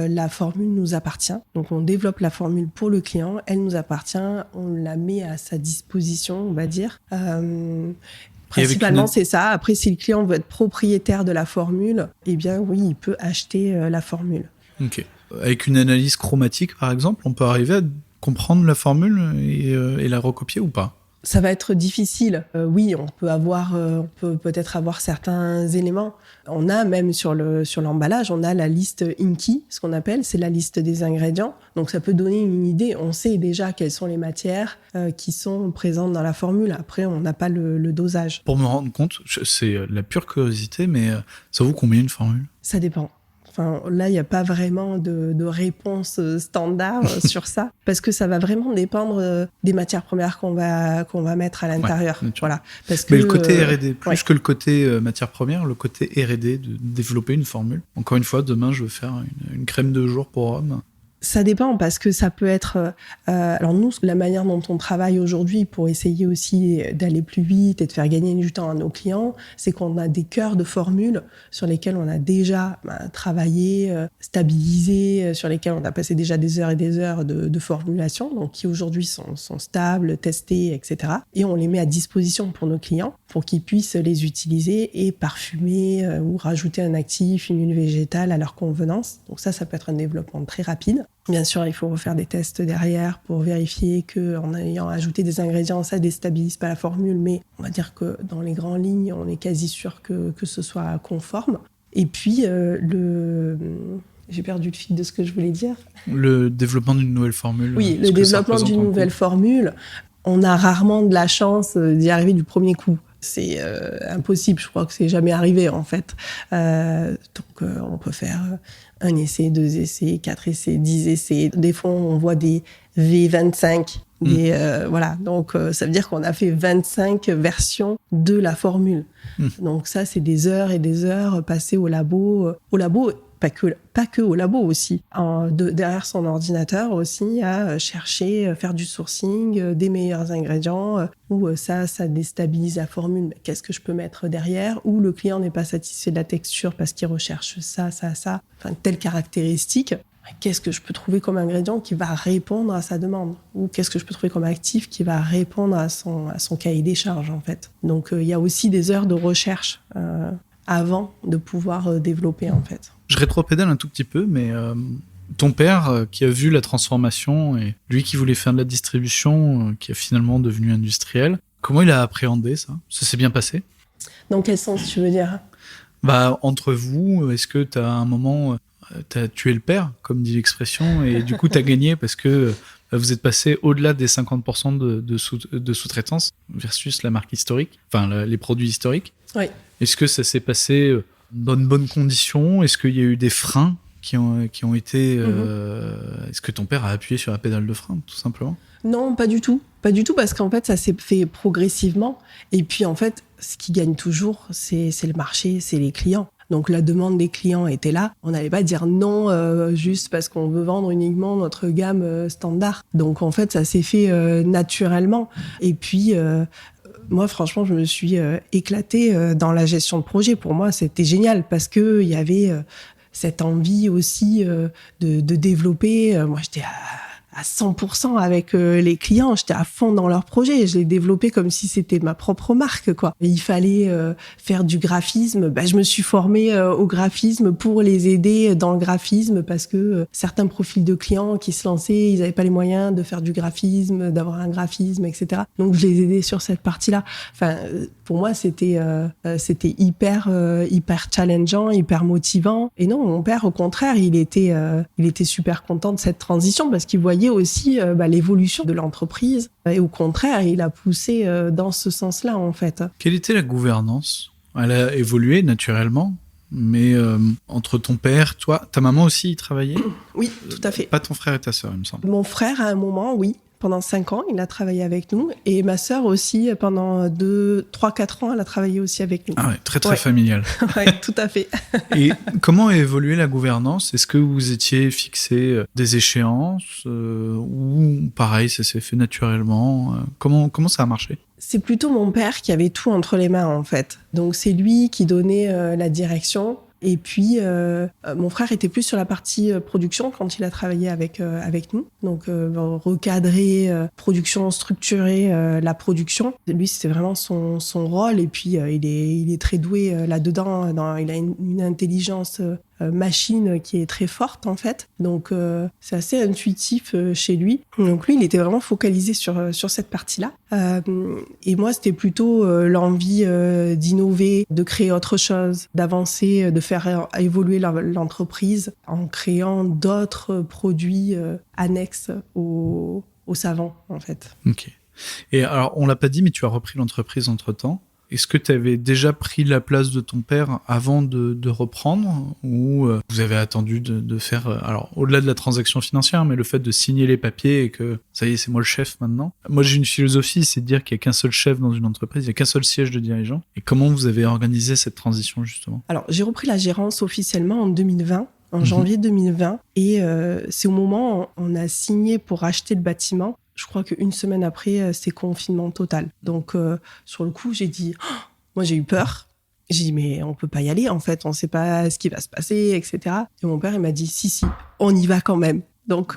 la formule nous appartient. Donc on développe la formule pour le client, elle nous appartient, on la met à sa disposition, on va dire. Principalement, c'est ça. Après, si le client veut être propriétaire de la formule, oui, il peut acheter la formule. Ok. Avec une analyse chromatique, par exemple, on peut arriver à comprendre la formule et la recopier ou pas? Ça va être difficile. Oui, on peut peut-être avoir certains éléments. On a même sur l'emballage, on a la liste INCI, ce qu'on appelle, c'est la liste des ingrédients. Donc ça peut donner une idée. On sait déjà quelles sont les matières qui sont présentes dans la formule. Après, on n'a pas le dosage. Pour me rendre compte, c'est la pure curiosité, mais ça vaut combien une formule? Ça dépend. Enfin, là, il n'y a pas vraiment de réponse standard sur ça, parce que ça va vraiment dépendre des matières premières qu'on va mettre à l'intérieur. Ouais, voilà. Mais le côté R&D, plus que le côté matière première, le côté R&D de développer une formule. Encore une fois, demain, je veux faire une crème de jour pour homme. Ça dépend, parce que ça peut être... alors nous, la manière dont on travaille aujourd'hui pour essayer aussi d'aller plus vite et de faire gagner du temps à nos clients, c'est qu'on a des cœurs de formules sur lesquels on a déjà travaillé, stabilisé, sur lesquels on a passé déjà des heures et des heures de formulation, donc qui aujourd'hui sont stables, testés, etc. Et on les met à disposition pour nos clients pour qu'ils puissent les utiliser et parfumer ou rajouter un actif, une huile végétale à leur convenance. Donc ça peut être un développement très rapide. Bien sûr, il faut refaire des tests derrière pour vérifier qu'en ayant ajouté des ingrédients, ça déstabilise pas la formule, mais on va dire que dans les grandes lignes, on est quasi sûr que ce soit conforme. Et puis, j'ai perdu le fil de ce que je voulais dire. Le développement d'une nouvelle formule. Oui, le développement d'une nouvelle formule, on a rarement de la chance d'y arriver du premier coup. C'est impossible, je crois que c'est jamais arrivé en fait. Donc on peut faire 1 essai, 2 essais, 4 essais, 10 essais. Des fois on voit des V25. Voilà, donc ça veut dire qu'on a fait 25 versions de la formule. Donc ça, c'est des heures et des heures passées au labo, pas que au labo aussi, derrière son ordinateur aussi, à chercher, faire du sourcing, des meilleurs ingrédients, où ça déstabilise la formule. Mais qu'est-ce que je peux mettre derrière? Ou le client n'est pas satisfait de la texture parce qu'il recherche ça, enfin telle caractéristique. Qu'est-ce que je peux trouver comme ingrédient qui va répondre à sa demande? Ou qu'est-ce que je peux trouver comme actif qui va répondre à son cahier des charges, en fait? Donc, il y a aussi des heures de recherche avant de pouvoir développer, en fait. Je rétropédale un tout petit peu, mais ton père qui a vu la transformation et lui qui voulait faire de la distribution, qui est finalement devenu industriel, comment il a appréhendé ça? Ça s'est bien passé? Dans quel sens tu veux dire? Entre vous, est-ce que tu as un moment... T'as tué le père, comme dit l'expression, et du coup t'as gagné parce que vous êtes passé au-delà des 50% de sous-traitance versus la marque historique, enfin les produits historiques. Oui. Est-ce que ça s'est passé dans de bonnes conditions? Est-ce qu'il y a eu des freins qui ont été... Est-ce que ton père a appuyé sur la pédale de frein, tout simplement? Non, pas du tout. Pas du tout, parce qu'en fait, ça s'est fait progressivement. Et puis, en fait, ce qui gagne toujours, c'est le marché, c'est les clients. Donc la demande des clients était là. On n'allait pas dire non juste parce qu'on veut vendre uniquement notre gamme standard. Donc en fait, ça s'est fait naturellement. Et puis moi, franchement, je me suis éclatée dans la gestion de projet. Pour moi, c'était génial parce que il y avait cette envie aussi de développer. Moi, j'étais à 100% avec les clients, j'étais à fond dans leur projet, je l'ai développé comme si c'était ma propre marque, quoi. Et il fallait faire du graphisme, je me suis formée au graphisme pour les aider dans le graphisme parce que certains profils de clients qui se lançaient, ils n'avaient pas les moyens de faire du graphisme, d'avoir un graphisme, etc. Donc je les aidais sur cette partie-là. Enfin, pour moi, c'était hyper challengeant, hyper motivant. Et non, mon père, au contraire, il était super content de cette transition parce qu'il voyait aussi l'évolution de l'entreprise et au contraire il a poussé dans ce sens-là en fait. Quelle était la gouvernance? Elle a évolué naturellement, mais entre ton père, toi, ta maman aussi y travaillait? Oui, tout à fait. Pas ton frère et ta sœur, il me semble. Mon frère à un moment, oui. Pendant 5 ans, il a travaillé avec nous. Et ma sœur aussi, pendant 3-4 ans, elle a travaillé aussi avec nous. Ah ouais, très familial. Oui, tout à fait. Et comment a évolué la gouvernance? Est-ce que vous étiez fixé des échéances ou pareil, ça s'est fait naturellement? Comment ça a marché? C'est plutôt mon père qui avait tout entre les mains, en fait. Donc, c'est lui qui donnait la direction. Et puis, mon frère était plus sur la partie production quand il a travaillé avec nous. Donc, recadrer, production, structurer la production. Lui, c'était vraiment son rôle. Et puis, il est très doué là-dedans. Il a une intelligence machine qui est très forte, en fait. Donc, c'est assez intuitif chez lui. Donc, lui, il était vraiment focalisé sur cette partie-là. Et moi, c'était plutôt l'envie d'innover, de créer autre chose, d'avancer, de faire évoluer l'entreprise en créant d'autres produits annexes au savon, en fait. Ok. Et alors, on l'a pas dit, mais tu as repris l'entreprise entre-temps. Est-ce que tu avais déjà pris la place de ton père avant de reprendre ou vous avez attendu de faire, alors au-delà de la transaction financière, mais le fait de signer les papiers et que ça y est, c'est moi le chef maintenant? Moi, j'ai une philosophie, c'est de dire qu'il n'y a qu'un seul chef dans une entreprise, il n'y a qu'un seul siège de dirigeant. Et comment vous avez organisé cette transition, justement? Alors, j'ai repris la gérance officiellement en 2020. En janvier 2020. Et c'est au moment où on a signé pour acheter le bâtiment. Je crois qu'une semaine après, c'est confinement total. Donc, sur le coup, j'ai dit... moi, j'ai eu peur. J'ai dit, mais on peut pas y aller, en fait. On sait pas ce qui va se passer, etc. Et mon père, il m'a dit, si, on y va quand même. Donc,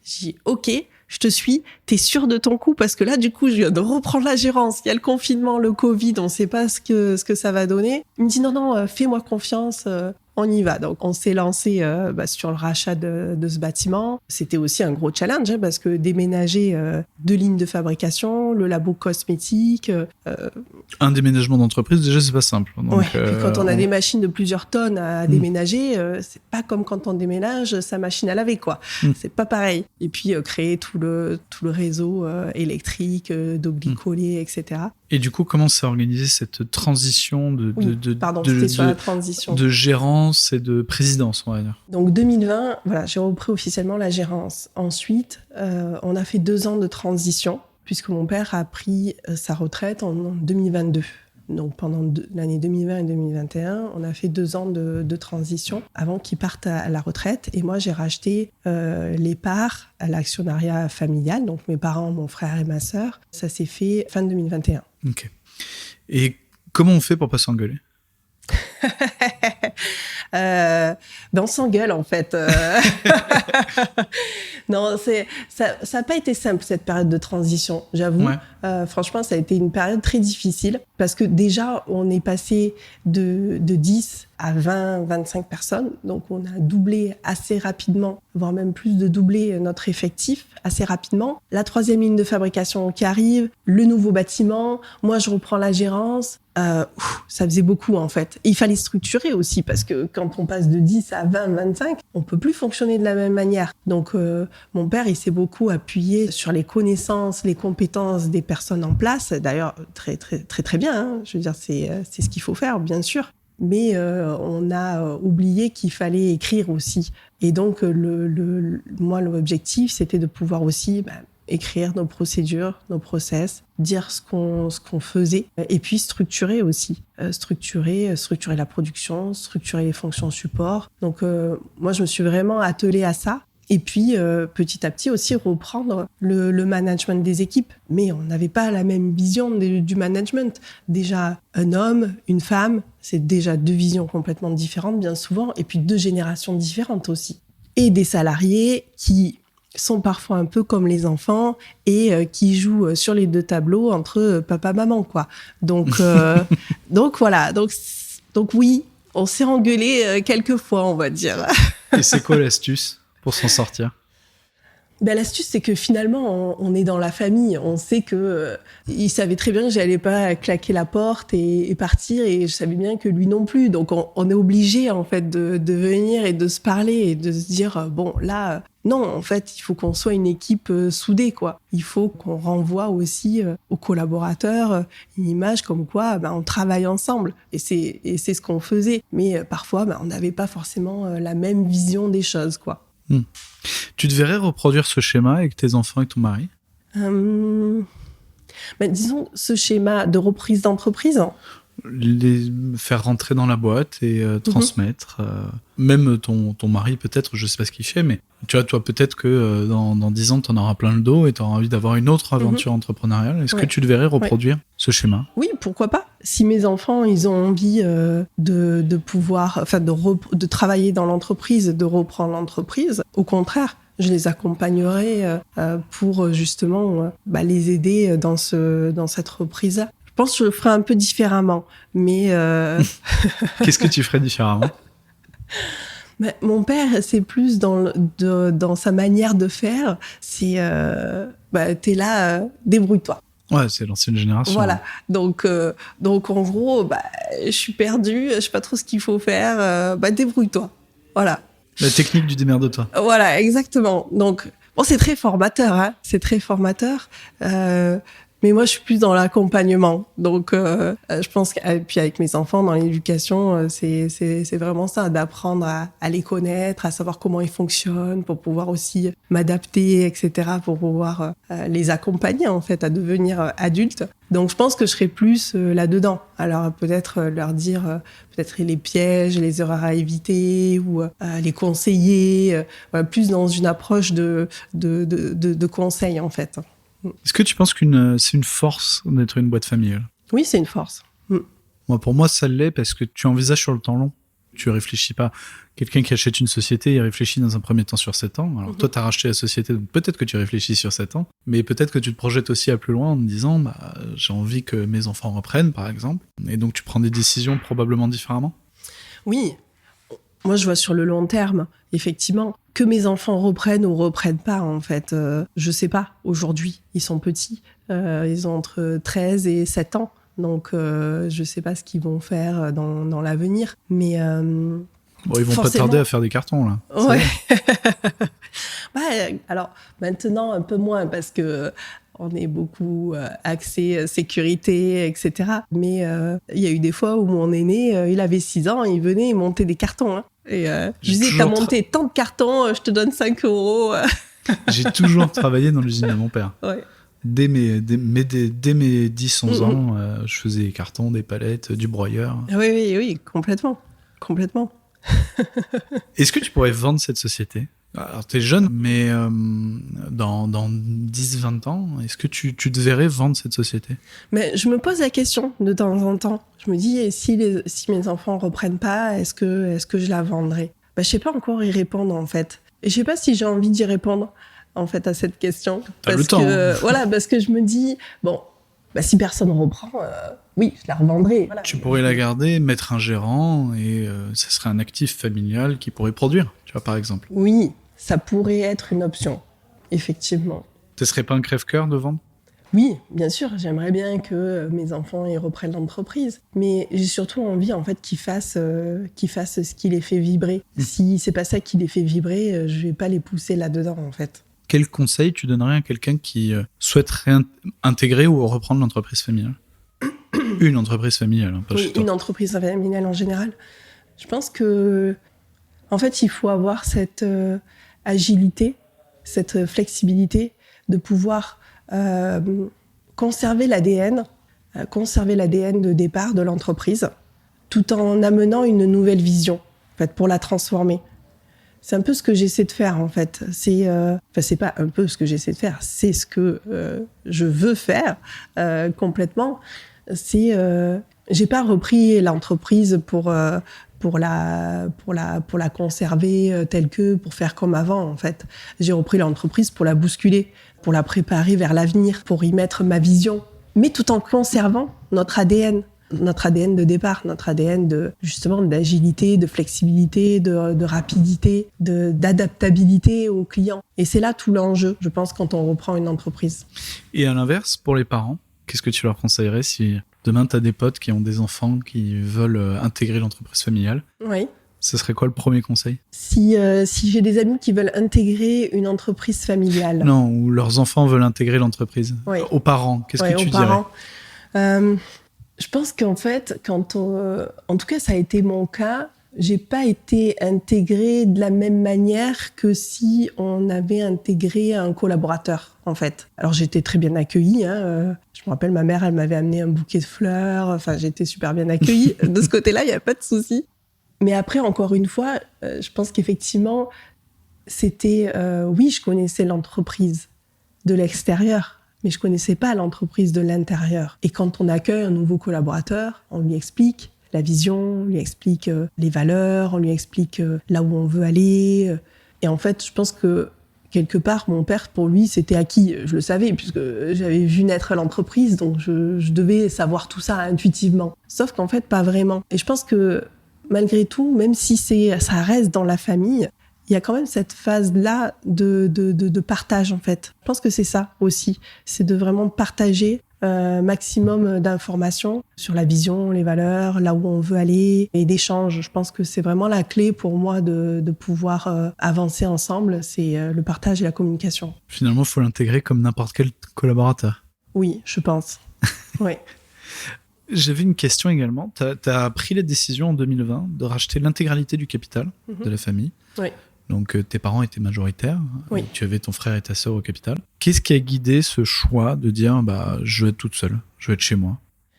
j'ai dit, OK. je te suis, t'es sûr de ton coup parce que là, du coup, je viens de reprendre la gérance. Il y a le confinement, le Covid, on sait pas ce que ça va donner. Il me dit non, fais-moi confiance. On y va. Donc, on s'est lancé sur le rachat de ce bâtiment. C'était aussi un gros challenge parce que déménager 2 lignes de fabrication, le labo cosmétique. Un déménagement d'entreprise, déjà, c'est pas simple. Donc, puis quand on a des machines de plusieurs tonnes à déménager, c'est pas comme quand on déménage sa machine à laver, quoi. C'est pas pareil. Et puis, créer tout le réseau électrique, d'oblicolés, etc. Et du coup, comment s'est organisée cette transition sur la transition de gérance et de présidence, on va dire. Donc 2020, voilà, j'ai repris officiellement la gérance. Ensuite, on a fait 2 ans de transition puisque mon père a pris sa retraite en 2022. Donc pendant l'année 2020 et 2021, on a fait 2 ans de transition avant qu'il parte à la retraite. Et moi, j'ai racheté les parts à l'actionnariat familial, donc mes parents, mon frère et ma sœur. Ça s'est fait fin 2021. Ok. Et comment on fait pour pas s'engueuler? On s'engueule en fait. Non, ça a pas été simple cette période de transition, j'avoue. Ouais. Franchement, ça a été une période très difficile parce que déjà on est passé de 10 à 20, 25 personnes, donc on a doublé assez rapidement, voire même plus de doubler notre effectif assez rapidement. La 3e ligne de fabrication qui arrive, le nouveau bâtiment, moi je reprends la gérance. Ça faisait beaucoup en fait. Il fallait structurer aussi parce que quand on passe de 10 à 20, 25, on peut plus fonctionner de la même manière. Donc mon père, il s'est beaucoup appuyé sur les connaissances, les compétences des personnes en place. D'ailleurs, très très très très bien. Hein. Je veux dire, c'est ce qu'il faut faire, bien sûr. Mais on a oublié qu'il fallait écrire aussi. Et donc moi, l'objectif, c'était de pouvoir aussi écrire nos procédures, nos process, dire ce qu'on faisait, et puis structurer aussi, structurer la production, structurer les fonctions support. Donc moi je me suis vraiment attelée à ça. Et puis petit à petit aussi reprendre le management des équipes. Mais on n'avait pas la même vision du management. Déjà un homme, une femme, c'est déjà 2 visions complètement différentes bien souvent, et puis 2 générations différentes aussi. Et des salariés qui sont parfois un peu comme les enfants et qui jouent sur les 2 tableaux entre papa maman quoi. Donc voilà. Donc oui, on s'est engueulé quelques fois, on va dire. Et c'est quoi l'astuce pour s'en sortir? L'astuce, c'est que finalement, on est dans la famille. On sait que il savait très bien que j'allais pas claquer la porte et partir, et je savais bien que lui non plus. Donc, on est obligé en fait de venir et de se parler et de se dire bon là, non, en fait, il faut qu'on soit une équipe soudée quoi. Il faut qu'on renvoie aussi aux collaborateurs une image comme quoi on travaille ensemble. Et c'est ce qu'on faisait. Mais parfois, on n'avait pas forcément la même vision des choses quoi. Tu devrais reproduire ce schéma avec tes enfants et ton mari? Disons, ce schéma de reprise d'entreprise. Les faire rentrer dans la boîte et transmettre. Même ton mari, peut-être, je sais pas ce qu'il fait, mais tu vois, toi, peut-être que dans 10 ans, t'en auras plein le dos et t'auras envie d'avoir une autre aventure entrepreneuriale. Est-ce que tu devrais reproduire ce schéma? Oui, pourquoi pas. Si mes enfants, ils ont envie de pouvoir, de travailler dans l'entreprise, de reprendre l'entreprise, au contraire, je les accompagnerai pour justement les aider dans cette reprise-là. Je pense que je le ferai un peu différemment, mais... Qu'est-ce que tu ferais différemment? Mon père, c'est plus dans sa manière de faire, c'est t'es là, débrouille-toi. Ouais, c'est l'ancienne génération. Voilà. Donc en gros, je suis perdue, je sais pas trop ce qu'il faut faire, débrouille-toi. Voilà. La technique du démerde-toi. Voilà, exactement. Donc bon, c'est très formateur, hein. C'est très formateur. Mais moi, je suis plus dans l'accompagnement. Donc, je pense que, puis avec mes enfants, dans l'éducation, c'est vraiment ça, d'apprendre à les connaître, à savoir comment ils fonctionnent, pour pouvoir aussi m'adapter, etc., pour pouvoir les accompagner, en fait, à devenir adultes. Donc, je pense que je serai plus là-dedans. Alors, peut-être leur dire, peut-être les pièges, les erreurs à éviter, ou les conseiller, plus dans une approche de conseil, en fait. Est-ce que tu penses que c'est une force d'être une boîte familiale? Oui, c'est une force. Pour moi, ça l'est parce que tu envisages sur le temps long. Tu réfléchis pas. Quelqu'un qui achète une société, il réfléchit dans un premier temps sur 7 ans. Alors toi, tu as racheté la société, donc peut-être que tu réfléchis sur 7 ans, mais peut-être que tu te projettes aussi à plus loin en te disant j'ai envie que mes enfants reprennent, par exemple. Et donc tu prends des décisions probablement différemment. Oui. Moi, je vois sur le long terme, effectivement, que mes enfants reprennent ou reprennent pas, en fait. Je sais pas, aujourd'hui, ils sont petits. Ils ont entre 13 et 7 ans. Donc, je sais pas ce qu'ils vont faire dans l'avenir. Mais bon, ils vont pas tarder à faire des cartons, là. Ouais. Alors, maintenant, un peu moins, parce que on est beaucoup axé sécurité, etc. Mais il y a eu des fois où mon aîné, il avait 6 ans, il venait, il montait des cartons. Hein. Et je disais, t'as monté tant de cartons, je te donne 5 €. J'ai toujours travaillé dans l'usine de mon père. Ouais. Dès mes 10-11 ans, je faisais des cartons, des palettes, du broyeur. Oui, complètement. Est-ce que tu pourrais vendre cette société ? Alors, t'es jeune, mais dans 10-20 ans, est-ce que tu te verrais vendre cette société ? Mais je me pose la question de temps en temps. Je me dis, et si mes enfants reprennent pas, est-ce que je la vendrai ? Je sais pas encore y répondre, en fait. Et je sais pas si j'ai envie d'y répondre, en fait, à cette question. T'as le temps. Voilà, parce que je me dis, si personne reprend, oui, je la revendrai. Voilà. Tu pourrais la garder, mettre un gérant, et ça serait un actif familial qui pourrait produire, tu vois, par exemple. Oui, ça pourrait être une option, effectivement. Ce serait pas un crève-cœur de vendre ? Oui, bien sûr, j'aimerais bien que mes enfants y reprennent l'entreprise, mais j'ai surtout envie en fait qu'ils fassent ce qui les fait vibrer. Si c'est pas ça qui les fait vibrer, je vais pas les pousser là-dedans en fait. Quel conseil tu donnerais à quelqu'un qui souhaiterait intégrer ou reprendre l'entreprise familiale ? Une entreprise familiale, hein, pas chez toi. Une entreprise familiale en général. Je pense que en fait, il faut avoir cette agilité, cette flexibilité de pouvoir conserver l'ADN de départ de l'entreprise, tout en amenant une nouvelle vision, en fait, pour la transformer. C'est un peu ce que j'essaie de faire, en fait. C'est pas un peu ce que j'essaie de faire, c'est ce que je veux faire complètement. J'ai pas repris l'entreprise pour la conserver telle que, pour faire comme avant, en fait. J'ai repris l'entreprise pour la bousculer, pour la préparer vers l'avenir, pour y mettre ma vision, mais tout en conservant notre ADN de départ, notre ADN justement d'agilité, de flexibilité, de rapidité, d'adaptabilité aux clients. Et c'est là tout l'enjeu, je pense, quand on reprend une entreprise. Et à l'inverse, pour les parents, qu'est-ce que tu leur conseillerais si demain tu as des potes qui ont des enfants qui veulent intégrer l'entreprise familiale ? Oui. Ce serait quoi le premier conseil ? Si j'ai des amis qui veulent intégrer une entreprise familiale. Non, ou leurs enfants veulent intégrer l'entreprise. Oui. Aux parents, qu'est-ce que tu dirais ? Je pense qu'en fait, en tout cas, ça a été mon cas, j'ai pas été intégrée de la même manière que si on avait intégré un collaborateur, en fait. Alors, j'étais très bien accueillie. Je me rappelle, ma mère, elle m'avait amené un bouquet de fleurs. Enfin, j'étais super bien accueillie. De ce côté-là, il n'y a pas de souci. Mais après, encore une fois, je pense qu'effectivement, c'était... oui, je connaissais l'entreprise de l'extérieur, mais je connaissais pas l'entreprise de l'intérieur. Et quand on accueille un nouveau collaborateur, on lui explique la vision, on lui explique les valeurs, on lui explique là où on veut aller. Et en fait, je pense que quelque part, mon père, pour lui, c'était acquis. Je le savais, puisque j'avais vu naître l'entreprise, donc je devais savoir tout ça intuitivement. Sauf qu'en fait, pas vraiment. Et je pense que malgré tout, même si ça reste dans la famille, il y a quand même cette phase-là de partage, en fait. Je pense que c'est ça aussi. C'est de vraiment partager maximum d'informations sur la vision, les valeurs, là où on veut aller, et d'échanges. Je pense que c'est vraiment la clé pour moi de pouvoir avancer ensemble, c'est le partage et la communication. Finalement, il faut l'intégrer comme n'importe quel collaborateur. Oui, je pense. Oui. J'avais une question également. Tu as pris la décision en 2020 de racheter l'intégralité du capital de la famille. Oui. Donc, tes parents étaient majoritaires. Oui. Tu avais ton frère et ta sœur au capital. Qu'est-ce qui a guidé ce choix de dire je vais être toute seule, je vais être chez moi ?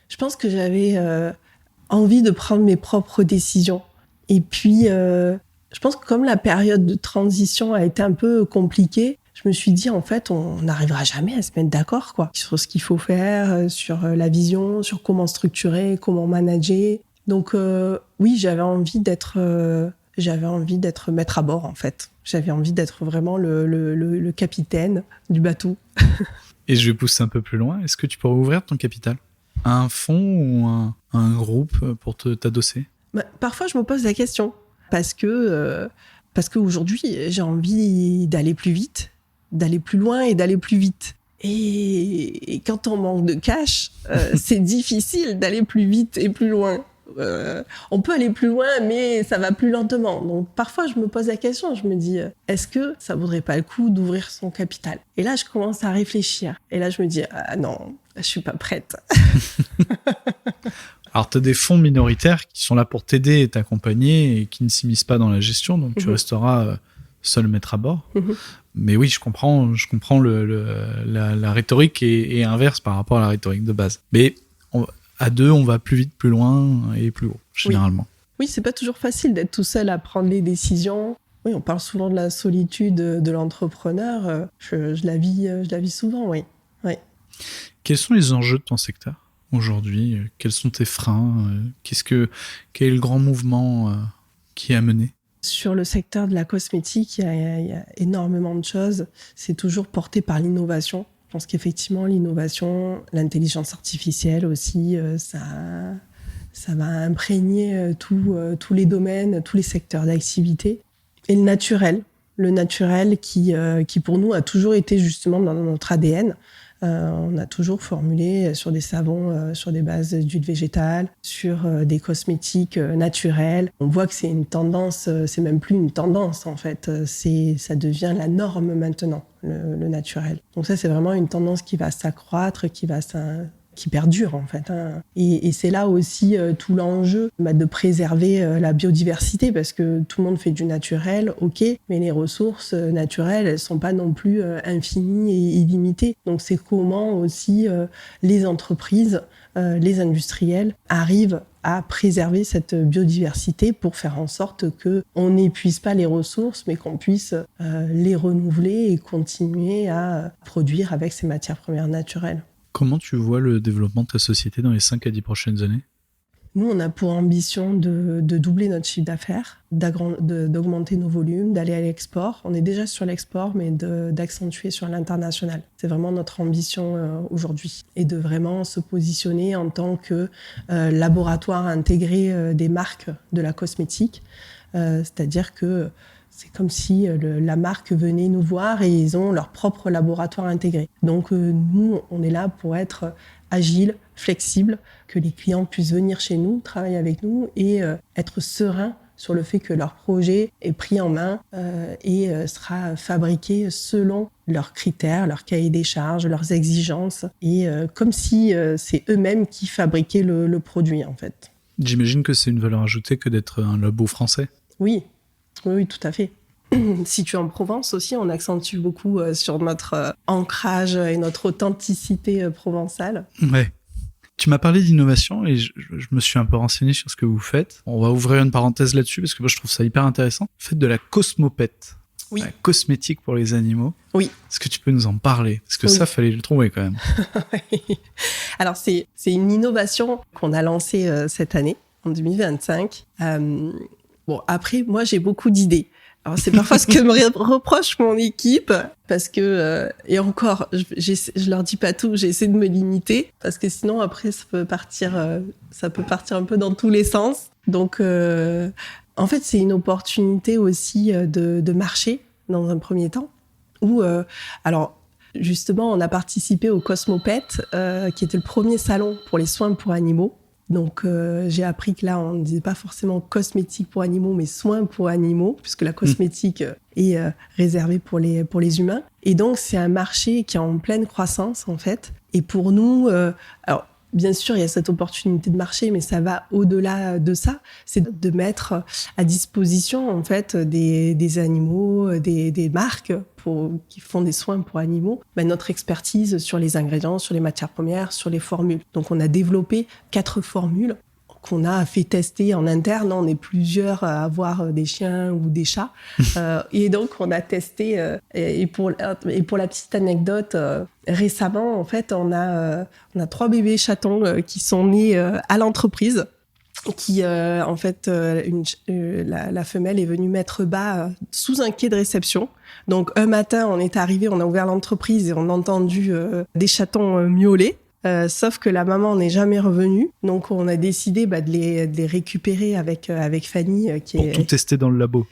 Je pense que j'avais envie de prendre mes propres décisions. Et puis, je pense que comme la période de transition a été un peu compliquée, je me suis dit, en fait, on n'arrivera jamais à se mettre d'accord, quoi, sur ce qu'il faut faire, sur la vision, sur comment structurer, comment manager. Donc oui, j'avais envie d'être maître à bord en fait. J'avais envie d'être vraiment le capitaine du bateau. Et je vais pousser un peu plus loin. Est-ce que tu pourrais ouvrir ton capital à un fonds ou un groupe pour t'adosser? Parfois, je me pose la question parce que aujourd'hui, j'ai envie d'aller plus vite, d'aller plus loin et d'aller plus vite. Et quand on manque de cash, c'est difficile d'aller plus vite et plus loin. On peut aller plus loin, mais ça va plus lentement. Donc parfois, je me pose la question, je me dis, est-ce que ça vaudrait pas le coup d'ouvrir son capital? Et là, je commence à réfléchir. Et là, je me dis, ah non, je suis pas prête. Alors, tu as des fonds minoritaires qui sont là pour t'aider et t'accompagner et qui ne s'immiscent pas dans la gestion, donc tu resteras seul maître à bord. Mais oui, je comprends la rhétorique est inverse par rapport à la rhétorique de base. Mais à deux, on va plus vite, plus loin et plus haut, généralement. Oui, c'est pas toujours facile d'être tout seul à prendre les décisions. Oui, on parle souvent de la solitude de l'entrepreneur. Je la vis souvent, oui. Quels sont les enjeux de ton secteur aujourd'hui? Quels sont tes freins? Quel est le grand mouvement qui est à mener? Sur le secteur de la cosmétique, il y a énormément de choses. C'est toujours porté par l'innovation. Je pense qu'effectivement, l'innovation, l'intelligence artificielle aussi, ça va imprégner tous les domaines, tous les secteurs d'activité. Et le naturel qui pour nous a toujours été justement dans notre ADN. On a toujours formulé sur des savons, sur des bases d'huile végétale, sur des cosmétiques naturels. On voit que c'est une tendance, c'est même plus une tendance en fait, ça devient la norme maintenant, le naturel. Donc ça, c'est vraiment une tendance qui va s'accroître, qui perdure en fait. Et c'est là aussi tout l'enjeu de préserver la biodiversité, parce que tout le monde fait du naturel, ok, mais les ressources naturelles, elles sont pas non plus infinies et illimitées. Donc c'est comment aussi les entreprises, les industriels arrivent à préserver cette biodiversité pour faire en sorte qu'on n'épuise pas les ressources, mais qu'on puisse les renouveler et continuer à produire avec ces matières premières naturelles. Comment tu vois le développement de ta société dans les 5 à 10 prochaines années? Nous, on a pour ambition de doubler notre chiffre d'affaires, d'augmenter nos volumes, d'aller à l'export. On est déjà sur l'export, mais d'accentuer sur l'international. C'est vraiment notre ambition aujourd'hui. Et de vraiment se positionner en tant que laboratoire intégré des marques de la cosmétique. C'est-à-dire que c'est comme si la marque venait nous voir et ils ont leur propre laboratoire intégré. Donc nous, on est là pour être agile, flexible, que les clients puissent venir chez nous, travailler avec nous et être sereins sur le fait que leur projet est pris en main et sera fabriqué selon leurs critères, leurs cahiers des charges, leurs exigences, et comme si c'est eux-mêmes qui fabriquaient le produit en fait. J'imagine que c'est une valeur ajoutée que d'être un labo français. Oui, tout à fait. Situé en Provence aussi, on accentue beaucoup sur notre ancrage et notre authenticité provençale. Ouais. Tu m'as parlé d'innovation et je me suis un peu renseigné sur ce que vous faites. On va ouvrir une parenthèse là-dessus parce que moi je trouve ça hyper intéressant. Vous faites de la cosmopette, oui. La cosmétique pour les animaux. Oui. Est-ce que tu peux nous en parler? Parce que ça, fallait le trouver quand même. Alors c'est une innovation qu'on a lancée cette année, en 2025. Bon, après, moi j'ai beaucoup d'idées. Alors, c'est parfois ce que me reproche mon équipe, parce que, et encore, je leur dis pas tout, j'essaie de me limiter, parce que sinon, après, ça peut partir un peu dans tous les sens. Donc, en fait, c'est une opportunité aussi de marché, dans un premier temps, où, alors, justement, on a participé au Cosmopet, qui était le premier salon pour les soins pour animaux. Donc, j'ai appris que là, on ne disait pas forcément cosmétique pour animaux, mais soins pour animaux, puisque la cosmétique est réservée pour les humains. Et donc, c'est un marché qui est en pleine croissance, en fait. Et pour nous, alors, bien sûr, il y a cette opportunité de marché, mais ça va au-delà de ça. C'est de mettre à disposition, en fait, des animaux, des marques qui font des soins pour animaux, notre expertise sur les ingrédients, sur les matières premières, sur les formules. Donc, on a développé 4 formules qu'on a fait tester en interne. On est plusieurs à avoir des chiens ou des chats. Et donc, on a testé. Et pour la petite anecdote, récemment, en fait, on a 3 bébés chatons qui sont nés à l'entreprise. qui en fait la femelle est venue mettre bas sous un quai de réception. Donc un matin, on est arrivé, on a ouvert l'entreprise et on a entendu des chatons miauler. Sauf que la maman n'est jamais revenue, donc on a décidé de les récupérer avec Fanny pour tout tester dans le labo.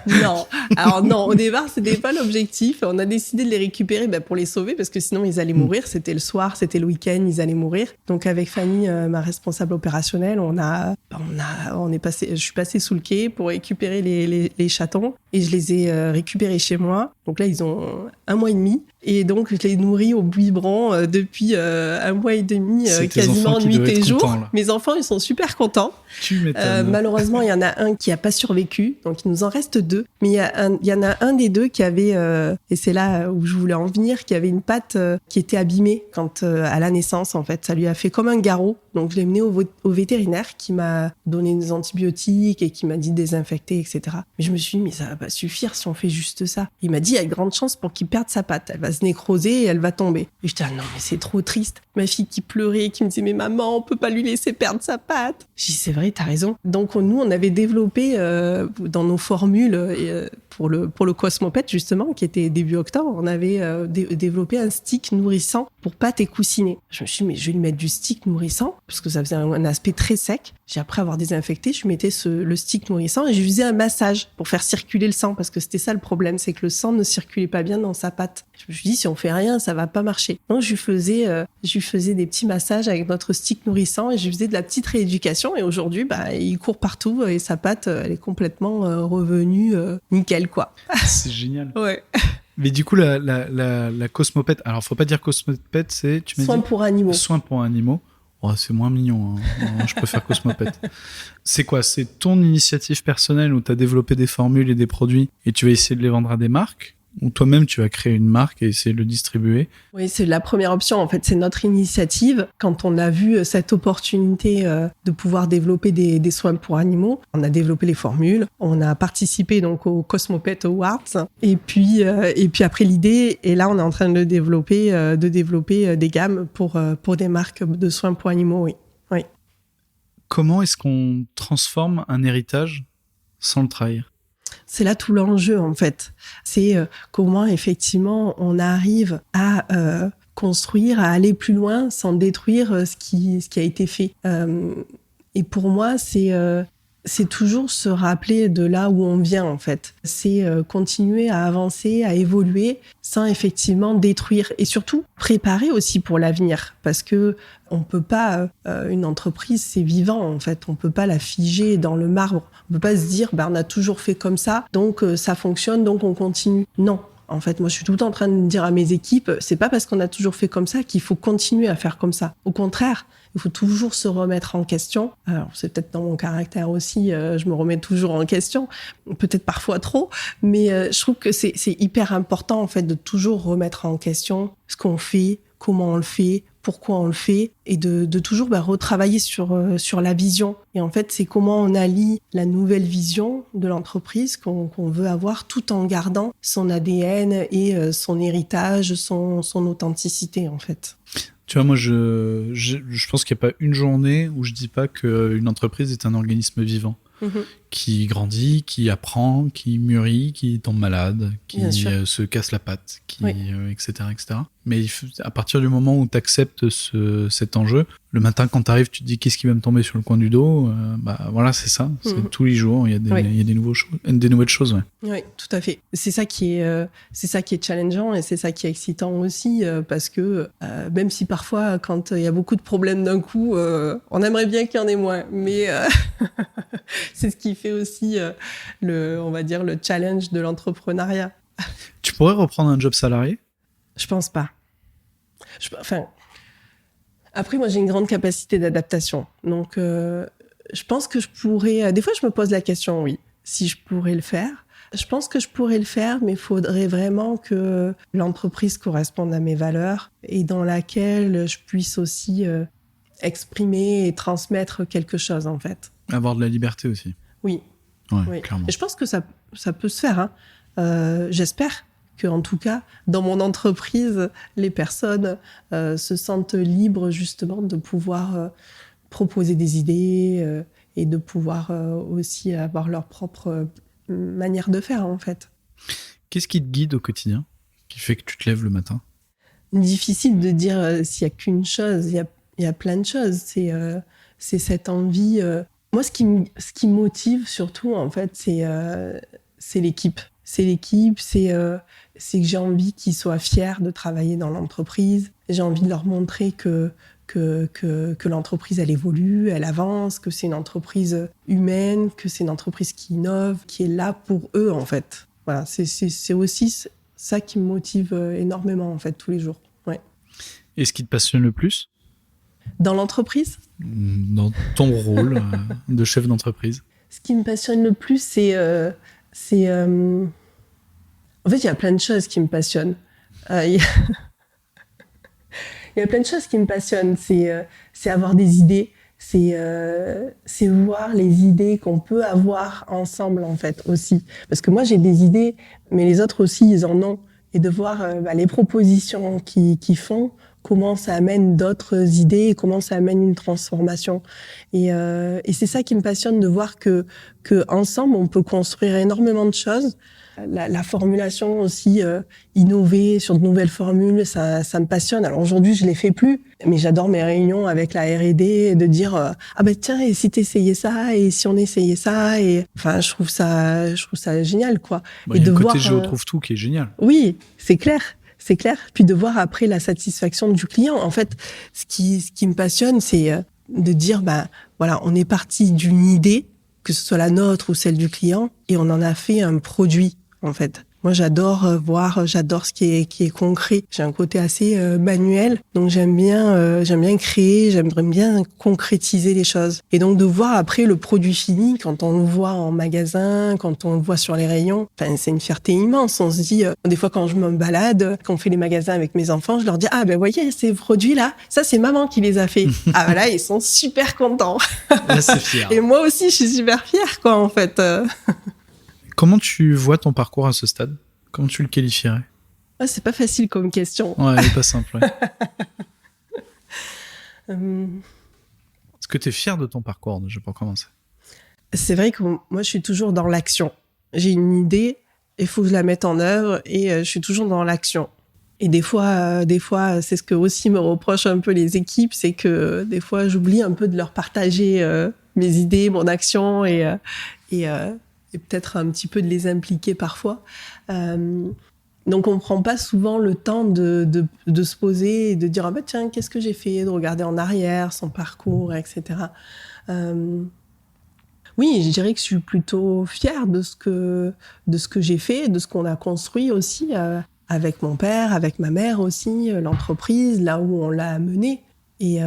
Non, alors non, au départ c'était pas l'objectif. On a décidé de les récupérer pour les sauver parce que sinon ils allaient mourir. C'était le soir, c'était le week-end, ils allaient mourir. Donc avec Fanny, ma responsable opérationnelle, je suis passée sous le quai pour récupérer les chatons et je les ai récupérés chez moi. Donc là ils ont 1 mois et demi. Et donc, je les nourris au biberon depuis 1 mois et demi, quasiment nuit et jour. Mes enfants, ils sont super contents. Tu m'étonnes. Malheureusement, il y en a un qui n'a pas survécu, donc il nous en reste 2. Mais il y en a un des 2 qui avait, et c'est là où je voulais en venir, qui avait une patte qui était abîmée quand à la naissance, en fait. Ça lui a fait comme un garrot. Donc, je l'ai mené au vétérinaire qui m'a donné des antibiotiques et qui m'a dit de désinfecter, etc. Mais je me suis dit, mais ça va pas suffire si on fait juste ça. Il m'a dit, il y a de grandes chances pour qu'il perde sa patte. Elle va se nécroser et elle va tomber. Et je dis, ah non, mais c'est trop triste. Ma fille qui pleurait, qui me disait, mais maman, on peut pas lui laisser perdre sa patte. Je dis, c'est vrai, t'as raison. Donc, nous, on avait développé dans nos formules pour le Cosmopet, justement, qui était début octobre, on avait développé un stick nourrissant pour pattes et coussinets. Je me suis dit, mais je vais lui mettre du stick nourrissant, parce que ça faisait un aspect très sec. J'ai après avoir désinfecté, je lui mettais le stick nourrissant et je lui faisais un massage pour faire circuler le sang, parce que c'était ça le problème, c'est que le sang ne circulait pas bien dans sa patte. Je me suis dit, si on fait rien, ça va pas marcher. Donc, je lui faisais des petits massages avec notre stick nourrissant et je lui faisais de la petite rééducation. Et aujourd'hui, il court partout et sa patte, elle est complètement revenue nickel, quoi. C'est génial. Ouais. Mais du coup, la Cosmopet, alors faut pas dire Cosmopet, c'est... Soins pour animaux. Soins pour animaux. Oh, c'est moins mignon, hein. Je préfère Cosmopet. C'est quoi? C'est ton initiative personnelle où tu as développé des formules et des produits et tu vas essayer de les vendre à des marques? Ou toi-même, tu vas créer une marque et essayer de le distribuer? Oui, c'est la première option. En fait, c'est notre initiative. Quand on a vu cette opportunité de pouvoir développer des soins pour animaux, on a développé les formules. On a participé donc au Cosmopet Awards. Et puis après l'idée, et là, on est en train de développer des gammes pour des marques de soins pour animaux. Oui. Oui. Comment est-ce qu'on transforme un héritage sans le trahir? C'est là tout l'enjeu, en fait. C'est comment, effectivement, on arrive à construire, à aller plus loin sans détruire ce qui a été fait. Et pour moi, c'est toujours se rappeler de là où on vient, en fait. C'est continuer à avancer, à évoluer sans effectivement détruire et surtout préparer aussi pour l'avenir. Parce que on peut pas, une entreprise, c'est vivant, en fait. On peut pas la figer dans le marbre. On peut pas se dire, on a toujours fait comme ça, donc ça fonctionne, donc on continue. Non. En fait, moi, je suis tout le temps en train de dire à mes équipes, c'est pas parce qu'on a toujours fait comme ça qu'il faut continuer à faire comme ça. Au contraire, il faut toujours se remettre en question. Alors, c'est peut-être dans mon caractère aussi, je me remets toujours en question, peut-être parfois trop, mais je trouve que c'est hyper important, en fait, de toujours remettre en question ce qu'on fait, comment on le fait, pourquoi on le fait, et de toujours retravailler sur la vision. Et en fait, c'est comment on allie la nouvelle vision de l'entreprise qu'on veut avoir tout en gardant son ADN et son héritage, son authenticité, en fait. Tu vois, moi, je pense qu'il n'y a pas une journée où je dis pas qu'une entreprise est un organisme vivant. Qui grandit, qui apprend, qui mûrit, qui tombe malade, qui se casse la patte, etc., etc. Mais à partir du moment où tu acceptes cet enjeu, le matin quand tu arrives, tu te dis qu'est-ce qui va me tomber sur le coin du dos, voilà, c'est ça. C'est tous les jours, il y a des nouvelles choses. Ouais. Oui, tout à fait. C'est ça qui est challengeant et c'est ça qui est excitant aussi parce que même si parfois quand il y a beaucoup de problèmes d'un coup, on aimerait bien qu'il y en ait moins, mais c'est ce qui fait aussi on va dire le challenge de l'entrepreneuriat. Tu pourrais reprendre un job salarié? Je pense pas. Après, moi, j'ai une grande capacité d'adaptation. Donc, je pense que je pourrais... Des fois, je me pose la question, oui, si je pourrais le faire. Je pense que je pourrais le faire, mais il faudrait vraiment que l'entreprise corresponde à mes valeurs et dans laquelle je puisse aussi exprimer et transmettre quelque chose, en fait. Avoir de la liberté aussi. Oui. Ouais, oui. Clairement. Et je pense que ça peut se faire. J'espère que, en tout cas, dans mon entreprise, les personnes se sentent libres justement de pouvoir proposer des idées et de pouvoir aussi avoir leur propre manière de faire, en fait. Qu'est-ce qui te guide au quotidien, qui fait que tu te lèves le matin? Difficile de dire s'il n'y a qu'une chose. Il y a plein de choses. C'est cette envie. Moi, ce qui me motive surtout, en fait, c'est l'équipe. C'est l'équipe, c'est que j'ai envie qu'ils soient fiers de travailler dans l'entreprise. J'ai envie de leur montrer que l'entreprise, elle évolue, elle avance, que c'est une entreprise humaine, que c'est une entreprise qui innove, qui est là pour eux, en fait. Voilà, c'est aussi ça qui me motive énormément, en fait, tous les jours. Ouais. Et ce qui te passionne le plus? Dans l'entreprise? Dans ton rôle de chef d'entreprise? Ce qui me passionne le plus, en fait, il y a plein de choses qui me passionnent. Il y a plein de choses qui me passionnent. C'est avoir des idées. C'est voir les idées qu'on peut avoir ensemble, en fait, aussi. Parce que moi, j'ai des idées, mais les autres aussi, ils en ont. Et de voir les propositions qu'ils font, comment ça amène d'autres idées, comment ça amène une transformation. Et c'est ça qui me passionne, de voir que ensemble, on peut construire énormément de choses. La formulation aussi, innover sur de nouvelles formules, ça me passionne. Alors aujourd'hui, je les fais plus, mais j'adore mes réunions avec la R&D, de dire ah ben tiens, et si t'essayais ça, et si on essayait ça, et enfin je trouve ça génial, quoi. Bah, et il y a de le côté voir je retrouve tout qui est génial. Oui, c'est clair. C'est clair. Puis de voir après la satisfaction du client. En fait, ce qui me passionne, c'est de dire, voilà, on est parti d'une idée, que ce soit la nôtre ou celle du client, et on en a fait un produit, en fait. Moi, j'adore j'adore ce qui est concret. J'ai un côté assez manuel, donc j'aime bien créer, j'aimerais bien concrétiser les choses. Et donc de voir après le produit fini, quand on le voit en magasin, quand on le voit sur les rayons, enfin c'est une fierté immense. On se dit, des fois quand je me balade, quand on fait les magasins avec mes enfants, je leur dis ah ben voyez ces produits là, ça c'est maman qui les a fait. Ah ben là ils sont super contents. Là c'est fier. Et moi aussi je suis super fière, quoi, en fait. Comment tu vois ton parcours à ce stade? Comment tu le qualifierais? C'est pas facile comme question. Ouais, elle est pas simple. Ouais. Est-ce que tu es fier de ton parcours déjà pour commencer? C'est vrai que moi, je suis toujours dans l'action. J'ai une idée, il faut que je la mette en œuvre, et je suis toujours dans l'action. Et des fois, c'est ce que aussi me reprochent un peu les équipes, c'est que des fois, j'oublie un peu de leur partager mes idées, mon action, et peut-être un petit peu de les impliquer parfois. Donc on prend pas souvent le temps de se poser et de dire tiens, qu'est-ce que j'ai fait, de regarder en arrière son parcours, etc. Oui, je dirais que je suis plutôt fière de ce que j'ai fait, de ce qu'on a construit aussi avec mon père, avec ma mère aussi, l'entreprise, là où on l'a menée. Et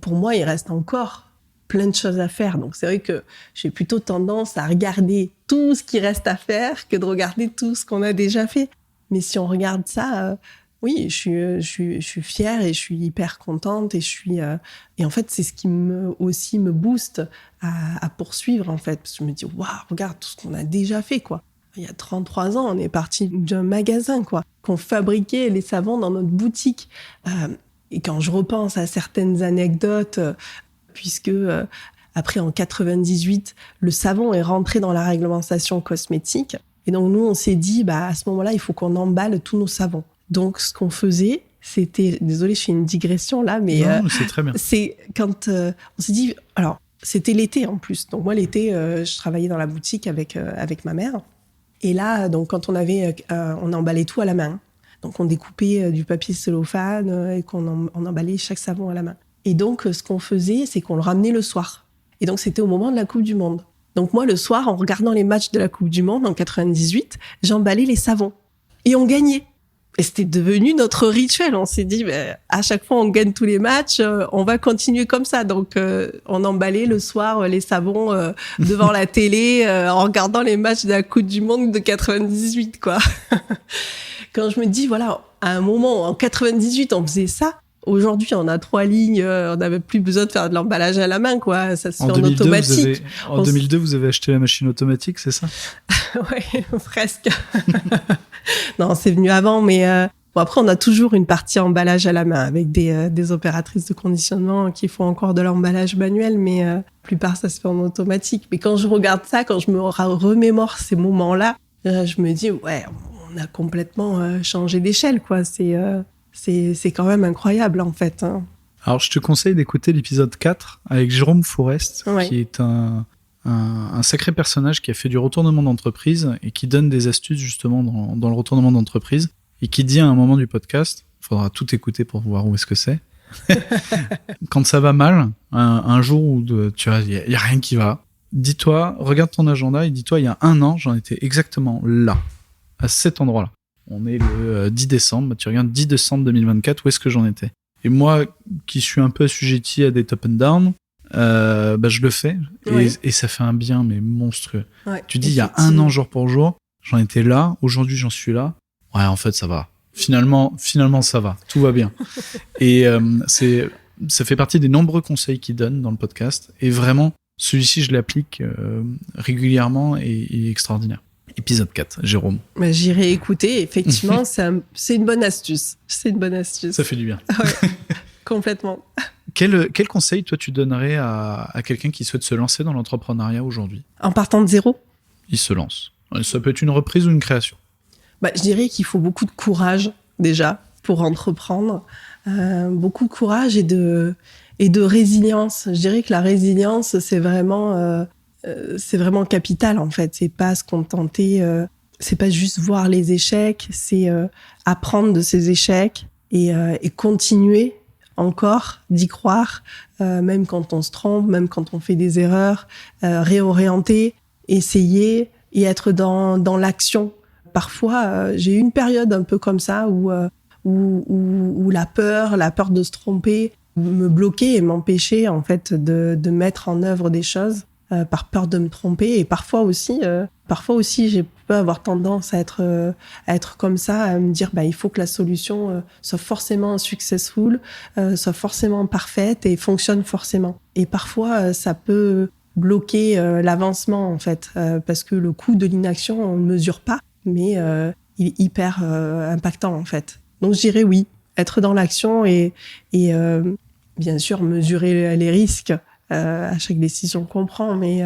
pour moi, il reste encore plein de choses à faire. Donc c'est vrai que j'ai plutôt tendance à regarder tout ce qui reste à faire que de regarder tout ce qu'on a déjà fait. Mais si on regarde ça, oui, je suis fière et je suis hyper contente, et et en fait c'est ce qui aussi me booste à poursuivre, en fait, parce que je me dis waouh, regarde tout ce qu'on a déjà fait, quoi. Il y a 33 ans, on est parti d'un magasin, quoi, qu'on fabriquait les savons dans notre boutique. Et quand je repense à certaines anecdotes, puisque après en 98, le savon est rentré dans la réglementation cosmétique. Et donc nous, on s'est dit, à ce moment-là, il faut qu'on emballe tous nos savons. Donc ce qu'on faisait, c'était, désolée, je fais une digression là, mais non, c'est très bien. C'est quand on s'est dit, alors c'était l'été en plus. Donc moi l'été, je travaillais dans la boutique avec ma mère. Et là, donc quand on emballait tout à la main. Donc on découpait du papier cellophane et on emballait chaque savon à la main. Et donc, ce qu'on faisait, c'est qu'on le ramenait le soir. Et donc, c'était au moment de la Coupe du Monde. Donc, moi, le soir, en regardant les matchs de la Coupe du Monde en 98, j'emballais les savons. Et on gagnait. Et c'était devenu notre rituel. On s'est dit, à chaque fois, on gagne tous les matchs, on va continuer comme ça. Donc, on emballait le soir les savons devant la télé en regardant les matchs de la Coupe du Monde de 98, quoi. Quand je me dis, voilà, à un moment, en 98, on faisait ça. Aujourd'hui, on a 3 lignes, on n'avait plus besoin de faire de l'emballage à la main, quoi. Ça se fait en automatique. En 2002, vous avez acheté la machine automatique, c'est ça? Ouais, presque. Non, c'est venu avant, mais Bon, après, on a toujours une partie emballage à la main avec des opératrices de conditionnement qui font encore de l'emballage manuel, mais la plupart, ça se fait en automatique. Mais quand je regarde ça, quand je me remémore ces moments-là, je me dis, ouais, on a complètement changé d'échelle, quoi. C'est quand même incroyable, en fait. Hein. Alors, je te conseille d'écouter l'épisode 4 avec Jérôme Forest, qui est un sacré personnage qui a fait du retournement d'entreprise et qui donne des astuces justement dans le retournement d'entreprise et qui dit à un moment du podcast, il faudra tout écouter pour voir où est-ce que c'est, quand ça va mal, un jour où tu vois, il y a rien qui va, dis-toi, regarde ton agenda et dis-toi, il y a 1 an, j'en étais exactement là, à cet endroit-là. On est le 10 décembre, tu regardes 10 décembre 2024, où est-ce que j'en étais? Et moi, qui suis un peu assujetti à des top and down, je le fais et ça fait un bien mais monstrueux. Ouais, tu dis il y a 1 an jour pour jour, j'en étais là, aujourd'hui j'en suis là. Ouais, en fait ça va. Finalement ça va, tout va bien. Et ça fait partie des nombreux conseils qu'il donne dans le podcast et vraiment celui-ci je l'applique régulièrement et il est extraordinaire. Épisode 4, Jérôme. J'irai écouter, effectivement, c'est une bonne astuce. C'est une bonne astuce. Ça fait du bien. Ouais, complètement. Quel conseil, toi, tu donnerais à quelqu'un qui souhaite se lancer dans l'entrepreneuriat aujourd'hui? En partant de zéro? Il se lance. Ça peut être une reprise ou une création. Je dirais qu'il faut beaucoup de courage, déjà, pour entreprendre. Beaucoup de courage et de résilience. Je dirais que la résilience, c'est vraiment capital, en fait. C'est pas se contenter, c'est pas juste voir les échecs, c'est apprendre de ces échecs et continuer encore d'y croire, même quand on se trompe, même quand on fait des erreurs, réorienter, essayer et être dans l'action. Parfois, j'ai eu une période un peu comme ça où la peur de se tromper me bloquait et m'empêchait en fait de mettre en œuvre des choses par peur de me tromper. Et parfois aussi, j'ai peux avoir tendance à être comme ça, à me dire il faut que la solution soit forcément successful, soit forcément parfaite et fonctionne forcément. Et parfois, ça peut bloquer l'avancement en fait, parce que le coût de l'inaction on ne mesure pas, mais il est hyper impactant en fait. Donc je dirais oui, être dans l'action et bien sûr mesurer les risques à chaque décision qu'on prend, mais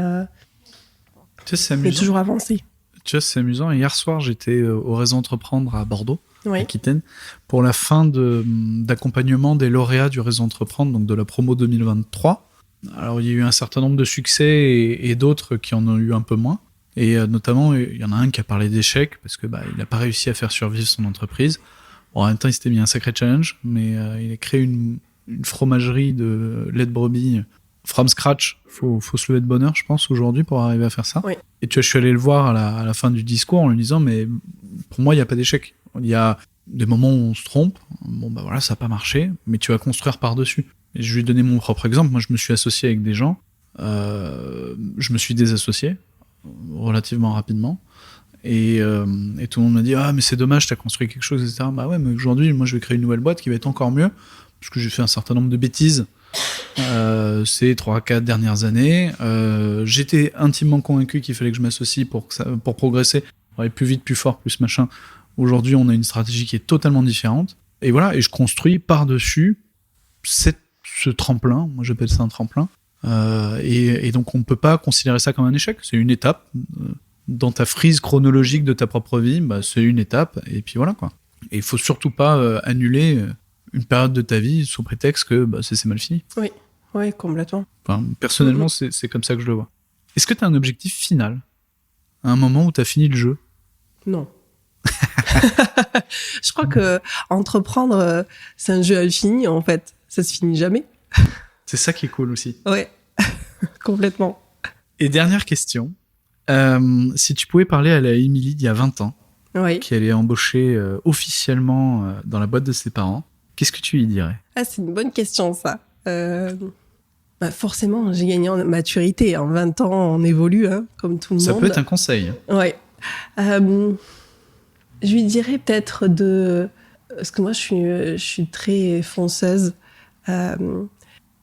toujours avancer. Tu vois, c'est amusant. Hier soir, j'étais au Réseau Entreprendre à Bordeaux, Aquitaine, pour la fin d'accompagnement des lauréats du Réseau Entreprendre, donc de la promo 2023. Alors, il y a eu un certain nombre de succès et d'autres qui en ont eu un peu moins. Et notamment, il y en a un qui a parlé d'échec parce que il n'a pas réussi à faire survivre son entreprise. Bon, en même temps, il s'était mis un sacré challenge, mais il a créé une fromagerie de lait de brebis from scratch. Faut se lever de bonne heure, je pense, aujourd'hui pour arriver à faire ça. Oui. Et tu vois, je suis allé le voir à la fin du discours en lui disant, mais pour moi, il n'y a pas d'échec. Il y a des moments où on se trompe. Bon, voilà, ça n'a pas marché, mais tu vas construire par-dessus. Et je lui ai donné mon propre exemple. Moi, je me suis associé avec des gens. Je me suis désassocié relativement rapidement. Et tout le monde m'a dit, mais c'est dommage, t'as construit quelque chose, etc. Ouais, mais aujourd'hui, moi, je vais créer une nouvelle boîte qui va être encore mieux, parce que j'ai fait un certain nombre de bêtises ces 3-4 dernières années. J'étais intimement convaincu qu'il fallait que je m'associe pour progresser, pour aller plus vite, plus fort, plus machin. Aujourd'hui, on a une stratégie qui est totalement différente. Et voilà, et je construis par-dessus ce tremplin. Moi, j'appelle ça un tremplin. Et donc, on ne peut pas considérer ça comme un échec. C'est une étape. Dans ta frise chronologique de ta propre vie, c'est une étape. Et puis voilà, quoi. Et il faut surtout pas annuler une période de ta vie sous prétexte que c'est mal fini. Oui, complètement. Enfin, personnellement, c'est comme ça que je le vois. Est-ce que tu as un objectif final à un moment où tu as fini le jeu? Non. Je crois que entreprendre, c'est un jeu infini, en fait. Ça se finit jamais. C'est ça qui est cool aussi. Ouais, complètement. Et dernière question. Si tu pouvais parler à la Émilie d'il y a 20 ans, qui allait embaucher officiellement dans la boîte de ses parents, qu'est-ce que tu lui dirais? C'est une bonne question, ça. Forcément, j'ai gagné en maturité. En 20 ans, on évolue, comme tout le monde. Ça peut être un conseil. Ouais. Je lui dirais peut-être parce que moi, je suis très fonceuse.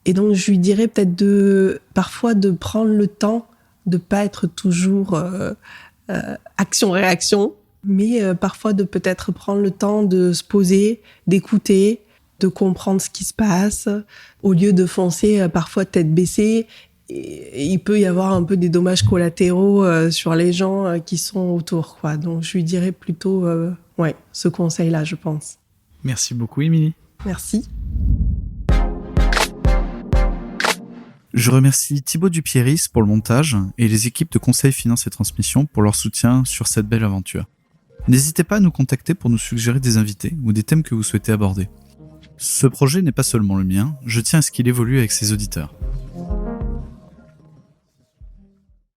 Et donc, je lui dirais peut-être parfois de prendre le temps de pas être toujours action-réaction, Mais parfois de peut-être prendre le temps de se poser, d'écouter, de comprendre ce qui se passe, au lieu de foncer parfois tête baissée. Et il peut y avoir un peu des dommages collatéraux sur les gens qui sont autour, quoi. Donc je lui dirais plutôt ce conseil-là, je pense. Merci beaucoup, Émilie. Merci. Je remercie Thibaut Dupieris pour le montage et les équipes de Conseil Finance et Transmission pour leur soutien sur cette belle aventure. N'hésitez pas à nous contacter pour nous suggérer des invités ou des thèmes que vous souhaitez aborder. Ce projet n'est pas seulement le mien, je tiens à ce qu'il évolue avec ses auditeurs.